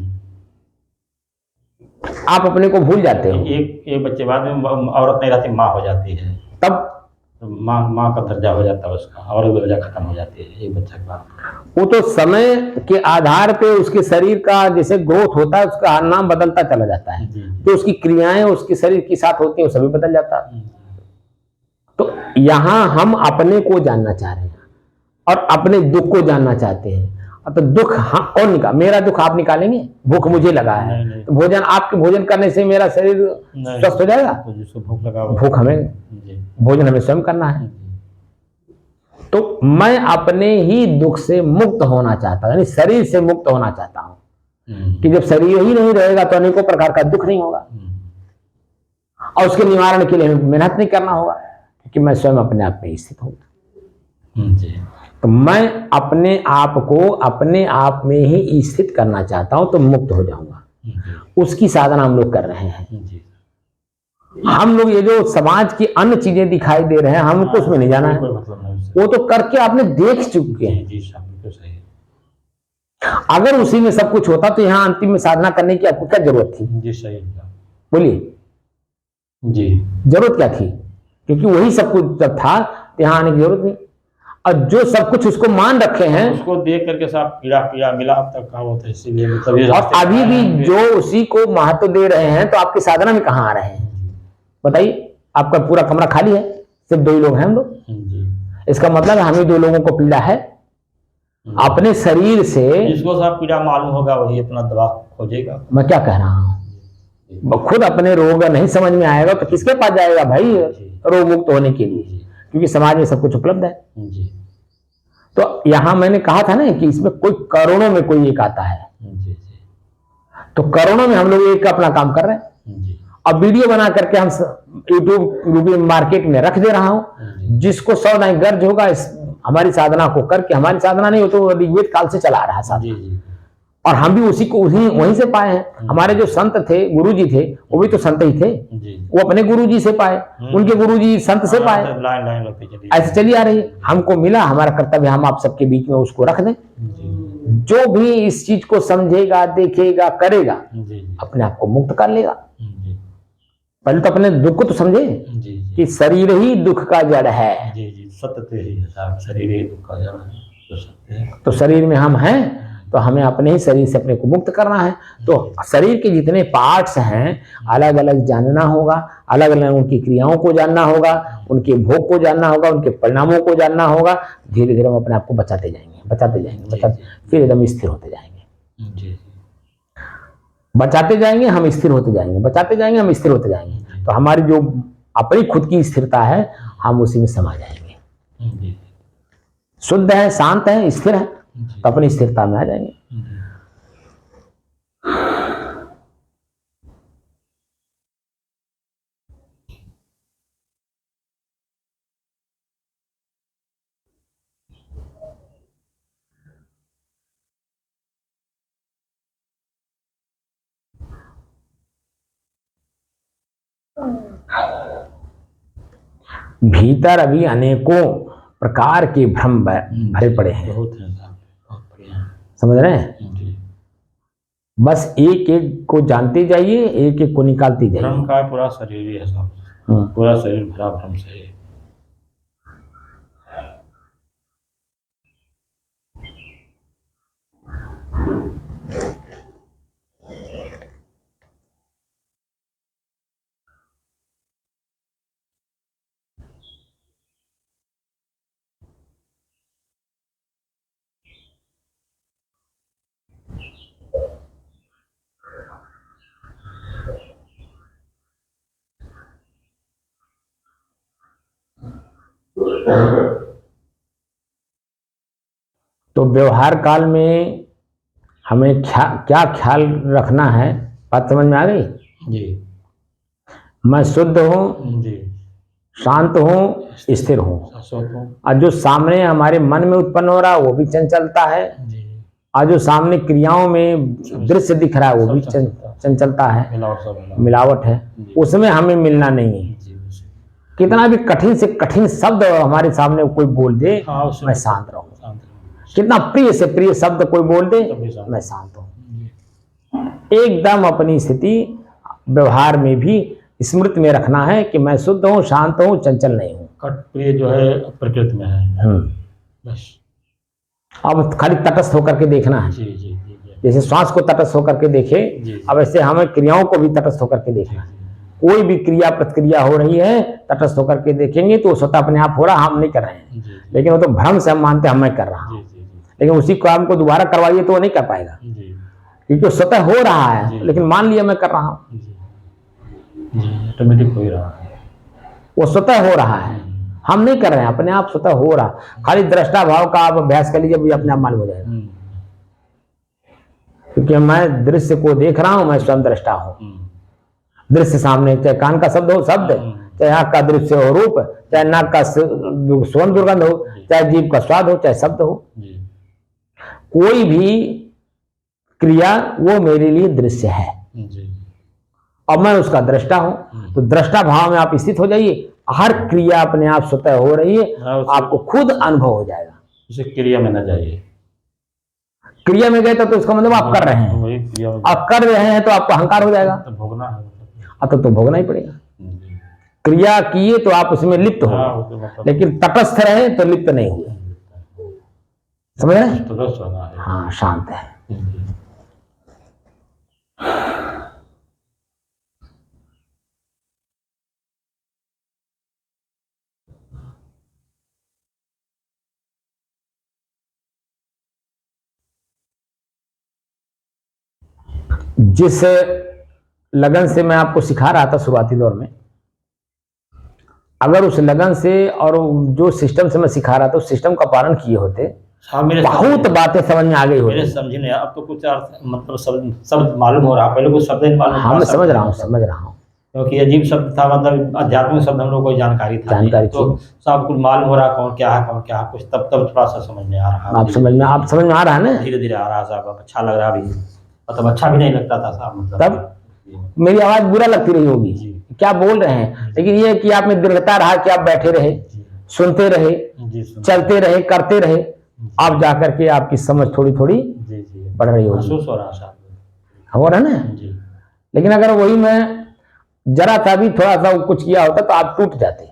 Speaker 1: आप अपने को भूल जाते हो।
Speaker 2: एक बच्चे बाद में औरत नहीं रहती, माँ हो जाती है,
Speaker 1: तब
Speaker 2: माँ का दर्जा हो जाता है उसका, और दर्जा खत्म हो जाती है एक बच्चे के बाद।
Speaker 1: वो तो समय के आधार पे उसके शरीर का जैसे ग्रोथ होता है, उसका नाम बदलता चला जाता है, तो उसकी क्रियाएं उसके शरीर के साथ होती है, वो सभी बदल जाता है। तो यहाँ हम अपने को जानना चाह रहे हैं और अपने दुख को जानना चाहते हैं। तो दुख कौन निकाल, मेरा दुख आप निकालेंगे? भूख मुझे लगा है, तो भोजन आपके भोजन करने से मेरा शरीर स्वस्थ हो जाएगा?
Speaker 2: तो जिसको भूख लगा,
Speaker 1: भूख हमें, भोजन हमें स्वयं करना है। तो मैं अपने ही दुख से मुक्त होना चाहता हूं, यानी शरीर से मुक्त होना चाहता हूं कि जब शरीर ही नहीं रहेगा तो अनेकों प्रकार का दुख नहीं होगा, और उसके निवारण के लिए मेहनत नहीं करना होगा, क्योंकि मैं स्वयं अपने आप में स्थित हूं। तो मैं अपने आप को अपने आप में ही स्थित करना चाहता हूं, तो मुक्त हो जाऊंगा। उसकी साधना हम लोग कर रहे हैं। हम लोग ये जो समाज की अन्य चीजें दिखाई दे रहे हैं, हमको उसमें नहीं जाना है, वो तो करके आपने देख चुके हैं। अगर उसी में सब कुछ होता तो यहाँ अंतिम में साधना करने की आपको क्या जरूरत थी?
Speaker 2: जी सही,
Speaker 1: बोलिए
Speaker 2: जी,
Speaker 1: जरूरत क्या थी? क्योंकि वही सब कुछ जब था, यहाँ आने की जरूरत नहीं। और जो सब कुछ उसको मान रखे हैं,
Speaker 2: उसको देख करके सब पीड़ा मिला अब तक का होता है, इसीलिए
Speaker 1: और अभी भी जो उसी को महत्व दे रहे हैं, तो आपकी साधना में कहाँ आ रहे हैं? बताइए। आपका पूरा कमरा खाली है, सिर्फ 2 ही लोग हैं हम लोग। इसका मतलब है हमें 2 लोगों को पीड़ा है अपने शरीर से।
Speaker 2: जिसको सब पीड़ा मालूम होगा वही अपना दवा खोजेगा।
Speaker 1: मैं क्या कह रहा हूँ, खुद अपने रोग नहीं समझ में आएगा तो किसके पास जाएगा भाई रोग मुक्त होने के लिए? क्योंकि समाज में सब कुछ उपलब्ध है। तो यहां मैंने कहा था ना कि इसमें कोई करोड़ों में कोई एक आता है, तो करोड़ों में हम लोग एक अपना काम कर रहे हैं। अब वीडियो बना करके हम यूट्यूब मार्केट में रख दे रहा हूं, जिसको 100 नहीं गर्ज होगा हमारी साधना को करके। हमारी साधना नहीं हो तो ऋग्वेद काल से चला रहा है साधना, और हम भी उसी को वहीं से पाए हैं। हमारे जो संत थे, गुरुजी थे, वो भी तो संत ही थे, वो अपने गुरुजी से पाए, उनके गुरुजी संत से पाए, ऐसे चली आ रही है। हमको मिला, हमारा कर्तव्य हम आप सबके बीच में उसको रख दें। जो भी इस चीज को समझेगा, देखेगा, करेगा, अपने आप को मुक्त कर लेगा। पहले तो अपने दुख को तो समझे कि शरीर ही दुख का जड़ है।
Speaker 2: सत्य है, शरीर ही दुख का जड़ है।
Speaker 1: तो शरीर में हम हैं, तो हमें अपने ही शरीर से अपने को मुक्त करना है। तो शरीर के जितने पार्ट्स हैं अलग अलग जानना होगा, अलग अलग उनकी क्रियाओं को जानना होगा, उनके भोग को जानना होगा, उनके परिणामों को जानना होगा। धीरे धीरे हम अपने आप को बचाते जाएंगे, फिर एकदम स्थिर होते जाएंगे। बचाते जाएंगे हम स्थिर होते जाएंगे, बचाते जाएंगे हम स्थिर होते जाएंगे। तो हमारी जो अपनी खुद की स्थिरता है, हम उसी में समा जाएंगे। शुद्ध है, शांत है, स्थिर है, तो अपनी स्थिरता में आ जाएंगे। भीतर अभी अनेकों प्रकार के भ्रम भरे पड़े हैं, समझ रहे हैं? बस एक एक को जानते जाइए, एक एक को निकालते जाइए।
Speaker 2: भ्रम का पूरा शरीर ही है सब, पूरा शरीर भरा भ्रम से है।
Speaker 1: तो व्यवहार काल में हमें क्या ख्याल रखना है, बात समझ में आ गई?
Speaker 2: जी
Speaker 1: मैं शुद्ध हूँ,
Speaker 2: जी,
Speaker 1: शांत हूँ, स्थिर हूँ,
Speaker 2: शाश्वत हूँ।
Speaker 1: और जो सामने हमारे मन में उत्पन्न हो रहा है वो भी चंचलता है,
Speaker 2: जी,
Speaker 1: और जो सामने क्रियाओं में दृश्य दिख रहा है वो भी चंचलता है, मिलावट है। उसमें हमें मिलना नहीं है। कितना भी कठिन से कठिन शब्द हमारे सामने कोई बोल दे, मैं शांत रहूँ। कितना प्रिय से प्रिय शब्द कोई बोल दे, मैं शांत हूँ। एकदम अपनी स्थिति व्यवहार में भी स्मृति में रखना है कि मैं शुद्ध हूँ, शांत हूँ, चंचल नहीं हूँ।
Speaker 2: प्रिय जो है प्रकृति में है बस।
Speaker 1: अब खाली तटस्थ होकर के देखना है।
Speaker 2: जी जी जी,
Speaker 1: जैसे श्वास को तटस्थ होकर के देखे, अब ऐसे हमें क्रियाओं को भी तटस्थ होकर के देखना है। कोई भी क्रिया प्रतिक्रिया हो रही है, तटस्थ होकर के देखेंगे तो स्वतः अपने आप हो रहा, हम नहीं कर रहे हैं। लेकिन वो तो भ्रम से हम मानते हैं हम मैं कर रहा हूँ, लेकिन उसी काम को दोबारा करवाइए तो वो नहीं कर पाएगा, क्योंकि स्वतः हो रहा है, लेकिन मान लिया मैं कर रहा हूँ।
Speaker 2: ऑटोमेटिक हो ही रहा है,
Speaker 1: वो स्वतः हो रहा है, हम नहीं कर रहे हैं, अपने आप स्वतः हो रहा। खाली दृष्टा भाव का आप अभ्यास कर लीजिए, भी अपने आप मालूम हो जाएगा। क्योंकि मैं दृश्य को देख रहा हूं, मैं स्वयं दृष्टा हूं। दृश्य सामने, चाहे कान का शब्द हो शब्द, चाहे आंख का दृश्य हो रूप, चाहे नाक का सुगंध दुर्गंध हो, चाहे जीभ का स्वाद हो, चाहे शब्द हो, कोई भी क्रिया वो मेरे लिए दृश्य है और मैं उसका दृष्टा हूं। तो दृष्टा भाव में आप स्थित हो जाइए, हर क्रिया अपने आप स्वतः हो रही है, आपको खुद अनुभव हो जाएगा। उसे
Speaker 2: क्रिया में न जाइए।
Speaker 1: क्रिया में गए तो इसका मतलब आप कर रहे हैं, आप कर रहे हैं तो आपको अहंकार हो जाएगा, तो भोगना है, तो भोगना ही पड़ेगा। क्रिया किए तो आप उसमें लिप्त हो, लेकिन तटस्थ रहे तो लिप्त नहीं हुए। समझ रहे हैं? हाँ, शांत है। जिस लगन से मैं आपको सिखा रहा था शुरुआती दौर में, अगर उस लगन से और जो सिस्टम से मैं सिखा रहा था उस सिस्टम का पालन किए होते, बहुत बातें समझ में आ गई होती।
Speaker 2: समझी नहीं, अब तो कुछ मतलब शब्द मालूम हो रहा, पहले कुछ शब्द नहीं मालूम।
Speaker 1: हाँ, मैं समझ रहा हूँ,
Speaker 2: क्योंकि अजीब शब्द था, मतलब आध्यात्मिक शब्द हम लोग को जानकारी तो सब कुछ मालूम हो रहा, कौन क्या है कौन क्या है, कुछ तब थोड़ा सा समझ में आ रहा।
Speaker 1: आप समझ में आ रहा है ना?
Speaker 2: धीरे धीरे आ रहा साहब, अच्छा लग रहा। अभी मतलब अच्छा भी नहीं लगता था साहब, मतलब
Speaker 1: तब मेरी आवाज बुरा लगती रही होगी, क्या बोल रहे हैं, लेकिन ये कि आप में दृढ़ता रहा कि आप बैठे रहे, सुनते रहे, चलते रहे, करते रहे, आप जाकर के आपकी समझ थोड़ी थोड़ी बढ़ रही होगी।
Speaker 2: महसूस हो रहा साहब,
Speaker 1: हो रहा ना? लेकिन अगर वही मैं जरा सा भी थोड़ा सा कुछ किया होता तो आप टूट जाते,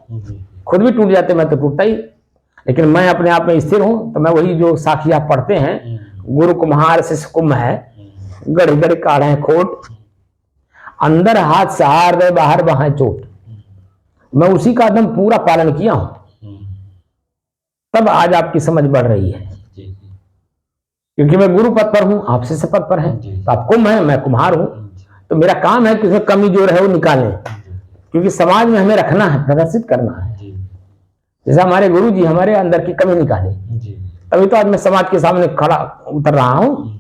Speaker 1: खुद भी टूट जाते, मैं तो टूटता ही। लेकिन मैं अपने आप में स्थिर हूं, तो मैं वही जो साखी आप पढ़ते हैं, गुरु कुम्हार शिष्य कुम्भ है, गढ़ गढ़ काढ़े खोट, अंदर हाथ सहार दे बाहर बाहें चोट। मैं उसी का एकदम पूरा पालन किया हूं, तब आज आपकी समझ बढ़ रही है। क्योंकि मैं गुरु पद पर हूं, आप शिष्य पद पर हैं, तो आप कुम्भ हैं, मैं कुम्हार हूं। तो मेरा काम है कि उसमें कमी जो है वो निकालें, क्योंकि समाज में हमें रखना है, प्रदर्शित करना है। जैसे हमारे गुरु जी हमारे अंदर की कमी निकाले, तभी तो आज मैं समाज के सामने खड़ा उतर रहा हूँ।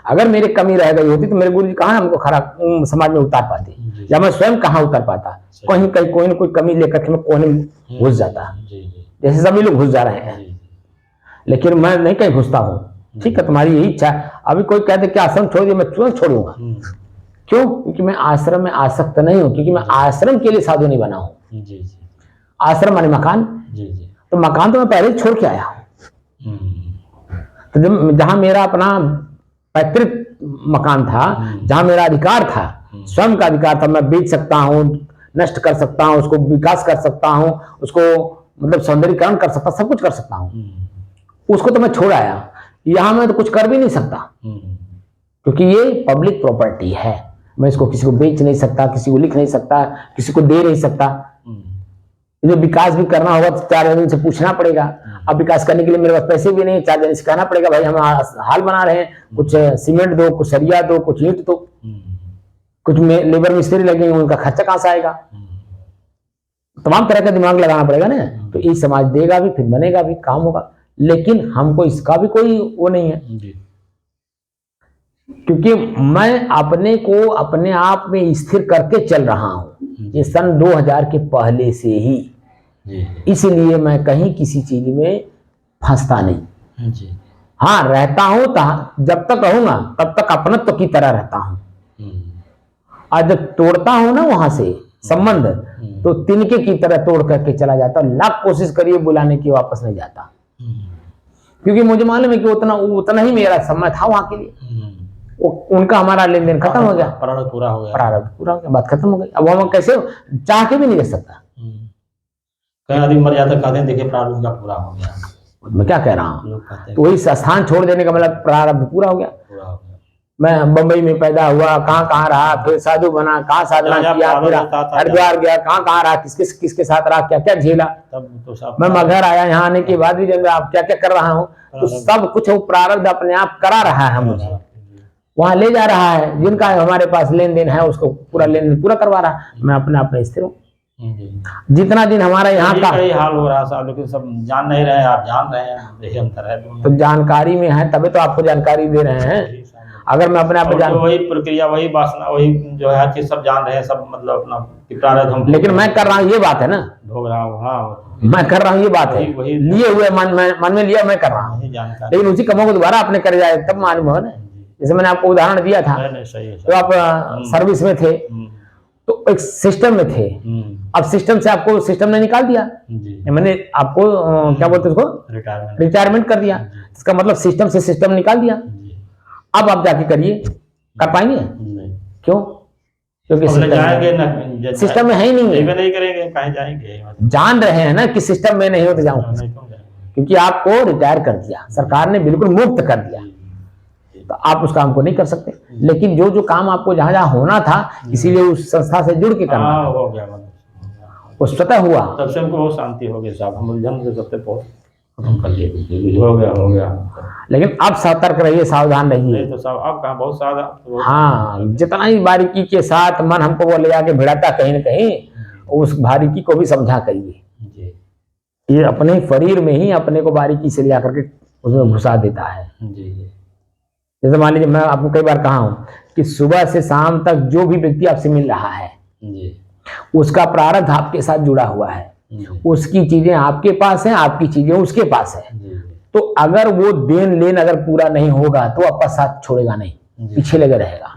Speaker 1: अगर मेरी कमी रह गई होती तो मेरे गुरु जी कहाँ हमको खड़ा समाज में उतार पाते, या मैं स्वयं कहाँ उतर पाता। कहीं कहीं कोई ना कोई कमी लेकर के मैं कोने में घुस जाता, जैसे सभी लोग घुस जा रहे हैं, लेकिन मैं नहीं कहीं घुसता हूँ। ठीक है, तुम्हारी यही इच्छा। अभी कोई कहते कि आश्रम छोड़ दिया, मैं तुरंत छोड़ूंगा। क्यों? क्योंकि मैं आश्रम में आसक्त नहीं हूँ, क्योंकि मैं आश्रम के लिए साधु नहीं बना हूँ। आश्रम माने मकान, तो मकान तो मैं पहले ही छोड़ के आया हूँ। तो जब जहां मेरा अपना पैतृक मकान था, जहां मेरा अधिकार था, स्वयं का अधिकार था, मैं बेच सकता हूँ, नष्ट कर सकता हूँ, उसको विकास कर सकता हूँ, उसको मतलब सौंदर्यीकरण कर सकता, सब कुछ कर सकता हूँ, उसको तो मैं छोड़ आया। यहां मैं तो कुछ कर भी नहीं सकता, क्योंकि ये पब्लिक प्रॉपर्टी है। मैं इसको किसी को बेच नहीं सकता, किसी को लिख नहीं सकता, किसी को दे नहीं सकता। जो विकास भी करना होगा तो 4 आदमी से पूछना पड़ेगा। अब विकास करने के लिए मेरे पास पैसे भी नहीं, 4 जन से कहना पड़ेगा भाई हम हाल बना रहे हैं, कुछ सीमेंट दो, कुछ सरिया दो, कुछ ईंट दो, कुछ लेबर मिस्त्री लगेंगे, उनका खर्चा कहां से आएगा? तमाम तरह का दिमाग लगाना पड़ेगा ना। तो ये समाज देगा भी, फिर बनेगा भी, काम होगा। लेकिन हमको इसका भी कोई वो नहीं है, क्योंकि मैं अपने को अपने आप में स्थिर करके चल रहा हूं, ये सन 2000 के पहले से ही। इसलिए मैं कहीं किसी चीज में फंसता नहीं। हाँ, रहता हूं, जब तक रहूंगा तब तक अपनत्व की तरह रहता हूं। और जब तोड़ता हूं ना वहां से संबंध, तो तिनके की तरह तोड़ करके चला जाता, लाख कोशिश करिए बुलाने की, वापस नहीं जाता। क्योंकि मुझे मालूम है कि उतना ही मेरा समय था वहां के लिए। उनका हमारा लेन देन खत्म हो गया, प्रारब्ध पूरा हो गया, बात खत्म हो गई। अब हम कैसे चाह के भी नहीं रह सकता।
Speaker 2: कई आदमी मर जाता, कहते हैं देखिए प्रारब्ध का पूरा हो गया।
Speaker 1: मैं क्या कह रहा हूँ, तो वही स्थान छोड़ देने का मतलब प्रारब्ध पूरा हो गया। मैं बंबई में पैदा हुआ, कहाँ रहा, फिर साधु बना, कहाँ साधना किया, फिर हरिद्वार गया, कहाँ रहा, किसके साथ रहा, क्या क्या झेला। मैं मगर आया, यहाँ आने के बाद भी जब आप क्या क्या कर रहा हूँ, तो सब कुछ वो प्रारब्ध अपने आप करा रहा है, मुझे वहां ले जा रहा है। जिनका हमारे पास लेन देन है उसको पूरा लेन देन पूरा करवा रहा है। मैं अपने आप में स्थिर हूँ। जितना दिन हमारा यहाँ का
Speaker 2: हाल हो रहा है, लेकिन सब जान नहीं रहे, आप जान रहे हैं, यही अंतर है।
Speaker 1: तो जानकारी में है, तभी तो आपको जानकारी दे रहे हैं। अगर मैं अपने आप में
Speaker 2: वही प्रक्रिया, वही वासना, वही जो है चीज सब जान रहे हैं, सब मतलब अपना प्रारब्ध हम,
Speaker 1: लेकिन मैं कर रहा हूँ, ये बात है ना,
Speaker 2: भोग रहा हूँ। हाँ,
Speaker 1: मैं कर रहा हूँ, ये बात है, लिए हुए मन में लिया, मैं कर रहा हूँ। लेकिन उसी कमों को दोबारा अपने कर जाए तब मालूम है ना। जैसे मैंने आपको उदाहरण दिया था, तो आप सर्विस में थे, तो एक सिस्टम में थे। अब सिस्टम से आपको सिस्टम ने निकाल दिया, मैंने आपको क्या बोलते उसको, रिटायरमेंट कर दिया। इसका मतलब सिस्टम से सिस्टम निकाल दिया। अब आप जाके करिए, कर पाएंगे? क्यों? क्योंकि सिस्टम में है ही नहीं है।
Speaker 2: नहीं करेंगे, कहीं जाएंगे?
Speaker 1: जान रहे हैं ना कि सिस्टम में नहीं हो तो जाऊंगा, क्योंकि आपको रिटायर कर दिया सरकार ने, बिल्कुल मुक्त कर दिया, तो आप उस काम को नहीं कर सकते। लेकिन जो काम आपको जहां जहां होना था, इसीलिए उस संस्था से जुड़ के करना
Speaker 2: हो गया,
Speaker 1: वो स्वतः हुआ।
Speaker 2: तब से हमको बहुत शांति हो गई साहब, हम उलझन से सबसे बहुत खत्म कर लिए, हो गया।
Speaker 1: लेकिन अब सतर्क रहिए, सावधान रहिए।
Speaker 2: तो साहब अब कहाँ, बहुत सावधान।
Speaker 1: हाँ, जितना ही बारीकी के साथ मन हमको वो ले जाके भिड़ाता कहीं न कहीं, उस बारीकी को भी समझा करिए। ये अपने शरीर में ही अपने को बारीकी से ले जाकर के उसमें घुसा देता है। जैसे मान लीजिए, मैं आपको कई बार कहा हूँ कि सुबह से शाम तक जो भी व्यक्ति आपसे मिल रहा है, उसका प्रारब्ध आपके साथ जुड़ा हुआ है, उसकी चीजें आपके पास हैं, आपकी चीजें उसके पास है। तो अगर वो देन लेन अगर पूरा नहीं होगा तो आपका साथ छोड़ेगा नहीं, पीछे लगे रहेगा।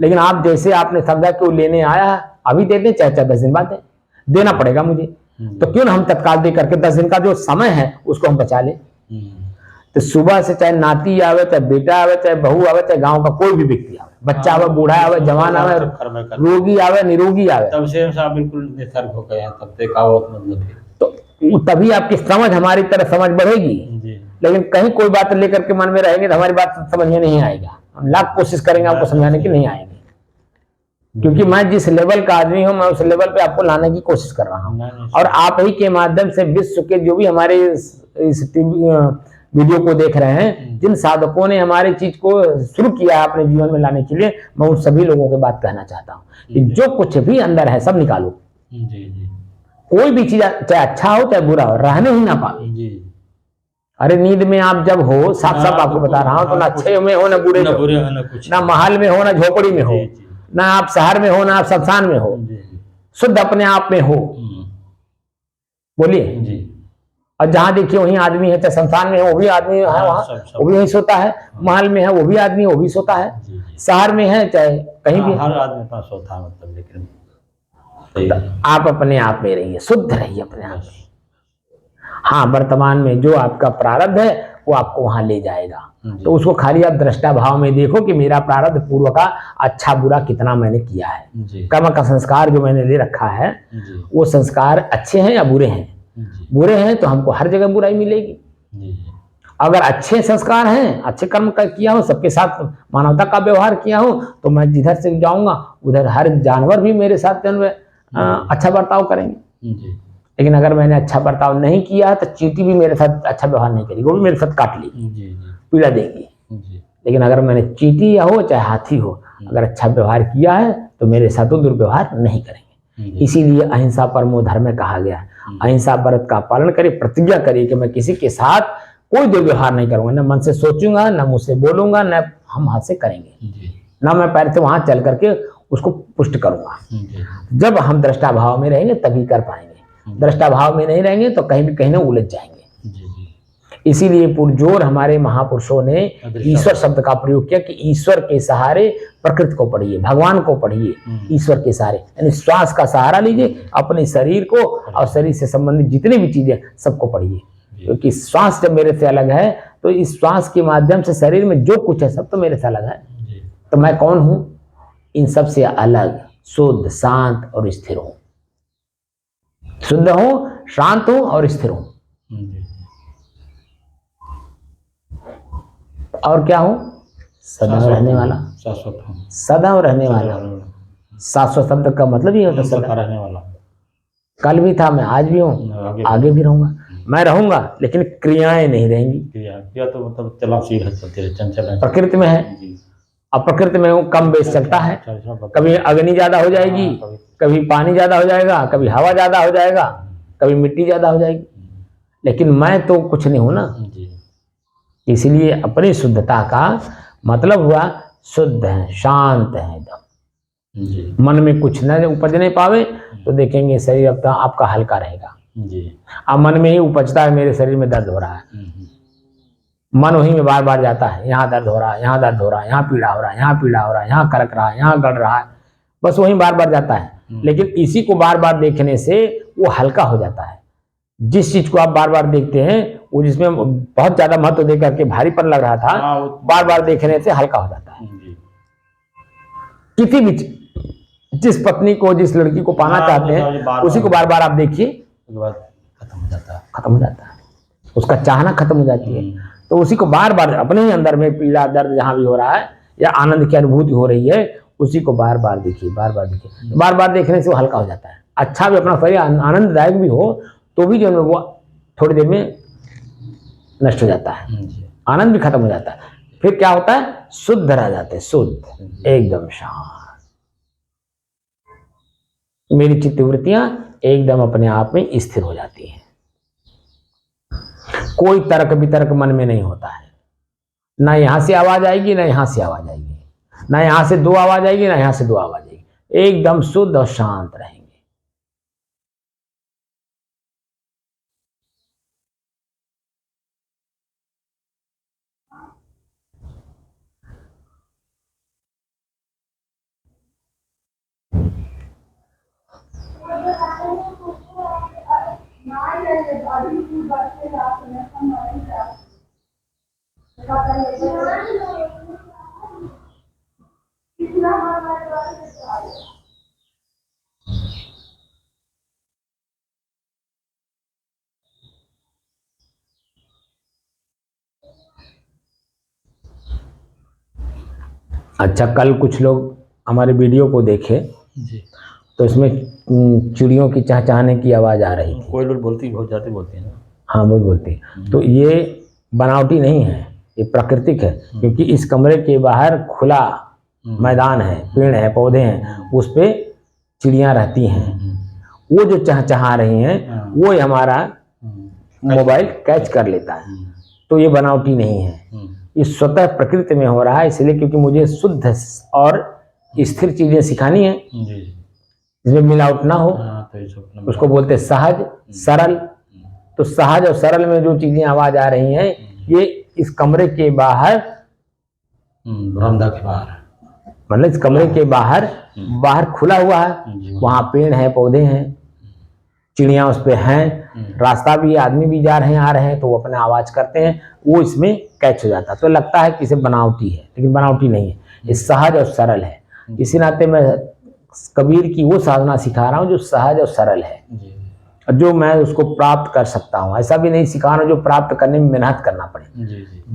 Speaker 1: लेकिन आप जैसे आपने समझा कि वो लेने आया है, अभी दे दें, चाहे 10 दिन बाद देना पड़ेगा मुझे, तो क्यों ना हम तत्काल दे करके 10 दिन का जो समय है उसको हम बचा ले। तो सुबह से चाहे नाती आवे, चाहे बेटा आवे, चाहे बहू आवे, चाहे गांव का कोई भी व्यक्ति आवे, बच्चा आवे, बूढ़ा आवे, जवान आवे, रोगी आवे, निरोगी आवे,
Speaker 2: तब से साहब बिल्कुल निसर्ग हो गए हैं, तब से का मतलब
Speaker 1: तो तभी आपकी समझ हमारी तरह समझ बढ़ेगी। लेकिन कहीं कोई बात लेकर के मन में रहेंगे तो हमारी बात समझ में नहीं आएगा। हम लाख कोशिश करेंगे आपको समझाने की, नहीं आएगी। क्योंकि मैं जिस लेवल का आदमी हूं, मैं उस लेवल पे आपको लाने की कोशिश कर रहा हूं। और आप ही के माध्यम से विश्व के जो भी हमारे इस वीडियो को देख रहे हैं, जिन साधकों ने हमारी चीज को शुरू किया है अपने जीवन में लाने के लिए, मैं उन सभी लोगों के बात कहना चाहता हूँ कि जो कुछ भी अंदर है सब निकालो। कोई भी चीज चाहे अच्छा हो चाहे बुरा हो, रहने ही ना पावे। अरे नींद में आप जब हो, साफ साफ आपको बता रहा हूँ, तो ना अच्छे में हो ना बुरे में हो, ना महल में हो ना झोपड़ी में हो, ना आप शहर में हो ना आप शमशान में हो, शुद्ध अपने आप में हो। बोलिए। और जहां देखिए वहीं आदमी है, चाहे शमशान में है वो भी आदमी है, वहां वो भी वहीं सोता है, महल में है वो भी आदमी वो भी सोता है, शहर में है चाहे कहीं भी,
Speaker 2: हर आदमी पास सोता है। मतलब लेकिन
Speaker 1: आप अपने आप में रहिए, शुद्ध रहिए अपने आप में। हाँ, वर्तमान में जो आपका प्रारब्ध है वो आपको वहां ले जाएगा। तो उसको खाली आप दृष्टा भाव में देखो कि मेरा प्रारब्ध पूर्व का अच्छा बुरा कितना मैंने किया है। कर्म का संस्कार जो मैंने ले रखा है वो संस्कार अच्छे हैं या बुरे हैं। बुरे हैं तो हमको हर जगह बुराई मिलेगी। अगर अच्छे संस्कार हैं, अच्छे कर्म का किया हो, सबके साथ मानवता का व्यवहार किया हो, तो मैं जिधर से जाऊंगा उधर हर जानवर भी मेरे साथ अच्छा बर्ताव करेंगे। लेकिन अगर मैंने अच्छा बर्ताव नहीं किया तो चींटी भी मेरे साथ अच्छा व्यवहार नहीं करेगी, वो भी मेरे साथ काट लेगी, पीड़ा देगी। लेकिन अगर मैंने चींटी या हो चाहे हाथी हो, अगर अच्छा व्यवहार किया है तो मेरे साथ वो दुर्व्यवहार नहीं करेंगे। इसीलिए अहिंसा परमो धर्म में कहा गया है, अहिंसा व्रत का पालन करे, प्रतिज्ञा करे कि मैं किसी के साथ कोई दुर्व्यवहार नहीं करूंगा, न मन से सोचूंगा, न मुंह से बोलूंगा, न हम हाथ से करेंगे, न मैं पैर से वहां चल करके उसको पुष्ट करूंगा। जब हम दृष्टा भाव में रहेंगे तभी कर पाएंगे, दृष्टा भाव में नहीं रहेंगे तो कहीं ना उलझ जाएंगे। इसीलिए पुरजोर हमारे महापुरुषों ने ईश्वर शब्द का प्रयोग किया कि ईश्वर के सहारे प्रकृति को पढ़िए, भगवान को पढ़िए, ईश्वर के सहारे, यानी श्वास का सहारा लीजिए, अपने शरीर को और शरीर से संबंधित जितनी भी चीजें सबको पढ़िए। क्योंकि श्वास जब मेरे से अलग है तो इस श्वास के माध्यम से शरीर में जो कुछ है सब तो मेरे से अलग है। तो मैं कौन हूं? इन सब से अलग, शुद्ध, शांत और स्थिर हूं। शुद्ध हूं, शांत हूं और स्थिर हूं। और क्या हूं? सदैव रहने वाला, सदैव रहने वाला। शाश्वत शब्द का मतलब ही होता है सदा रहने वाला। कल भी था, मैं आज भी हूं, आगे भी रहूंगा। मैं रहूंगा लेकिन क्रियाएं नहीं रहेंगी। क्रिया तो मतलब चलनशील है, चलते रहे, चंचल है, प्रकृति में है। अब प्रकृति में वो कम बेस चलता है, कभी अग्नि ज्यादा हो जाएगी, कभी पानी ज्यादा हो जाएगा, कभी हवा ज्यादा हो जाएगा, कभी मिट्टी ज्यादा हो जाएगी। लेकिन मैं तो कुछ नहीं हूं ना। इसलिए अपनी शुद्धता का मतलब हुआ शुद्ध है, शांत है एकदम, मन में कुछ न उपज नहीं पावे तो देखेंगे शरीर अब आपका हल्का रहेगा। अब मन में ही उपजता है मेरे शरीर में दर्द हो रहा है, मन वहीं में बार बार जाता है, यहाँ दर्द हो रहा है, यहाँ दर्द हो रहा है, यहाँ पीड़ा हो रहा है, यहाँ पीड़ा हो रहा है, यहाँ कड़क रहा है, यहाँ गड़ रहा है, बस वहीं बार बार जाता है। लेकिन इसी को बार बार देखने से वो हल्का हो जाता है। जिस चीज को आप बार बार देखते हैं वो जिसमें बहुत ज्यादा महत्व दे करके भारीपन लग रहा था, बार बार देखने से हल्का हो जाता है। किसी भी जिस पत्नी को, जिस लड़की को पाना चाहते हैं उसी को बार बार आप देखिए, खत्म हो जाता है, उसका चाहना खत्म हो जाती है। तो उसी को बार बार अपने ही अंदर में पीड़ा दर्द जहां भी हो रहा है या आनंद की अनुभूति हो रही है उसी को बार बार देखिए, बार बार देखिए। बार बार देखने से वो हल्का हो जाता है। अच्छा भी अपना शरीर आनंददायक भी हो तो भी जो है वो थोड़ी देर में नष्ट हो जाता है, आनंद भी खत्म हो जाता है। फिर क्या होता है? शुद्ध रह जाते हैं, शुद्ध, एकदम शांत। मेरी चित्तवृत्तियां एकदम अपने आप में स्थिर हो जाती हैं। कोई तर्क वितर्क मन में नहीं होता है। ना यहां से आवाज आएगी, ना यहां से आवाज आएगी, ना यहां से दो आवाज आएगी, ना यहां से दो आवाज आएगी। एकदम शुद्ध और शांत रहेंगे। अच्छा, कल कुछ लोग हमारे वीडियो को देखे जी, तो इसमें चिड़ियों की चहचहाने की आवाज़ आ रही थी।
Speaker 2: कोई लोग बोलती, बहुत ज़्यादा बोलती है ना।
Speaker 1: हाँ, बहुत बोलती है। तो ये बनावटी नहीं है, ये प्राकृतिक है। क्योंकि इस कमरे के बाहर खुला मैदान है, पेड़ है, पौधे हैं, उस पर चिड़ियाँ रहती हैं। वो जो चहचहा रही हैं वो हमारा मोबाइल कैच कर लेता है। तो ये बनावटी नहीं है, ये स्वतः प्रकृति में हो रहा है। इसलिए क्योंकि मुझे शुद्ध और स्थिर चीजें सिखानी है जिसमें मिलावट ना हो, तो उसको बोलते सहज सरल। तो सहज और सरल में जो चीजें आवाज आ रही हैं ये इस कमरे के बाहर,
Speaker 2: बरामदा के बाहर,
Speaker 1: मतलब इस कमरे के बाहर खुला हुआ है, वहां पेड़ है, पौधे हैं, चिड़िया उस पे हैं, रास्ता भी, आदमी भी जा रहे हैं आ रहे हैं तो वो अपने आवाज करते हैं, वो इसमें कैच हो जाता है। तो लगता है कि इसे बनावटी है, लेकिन बनावटी नहीं है, ये सहज और सरल है। इसी नाते मैं कबीर की वो साधना सिखा रहा हूँ जो सहज और सरल है, जो मैं उसको प्राप्त कर सकता हूँ। ऐसा भी नहीं सिखा रहा हूँ जो प्राप्त करने में मेहनत करना पड़े।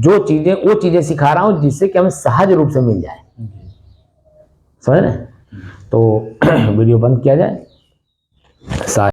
Speaker 1: जो चीजें, वो चीजें सिखा रहा हूँ जिससे कि हमें सहज रूप से मिल जाए। समझ रहे? तो वीडियो बंद किया जाए।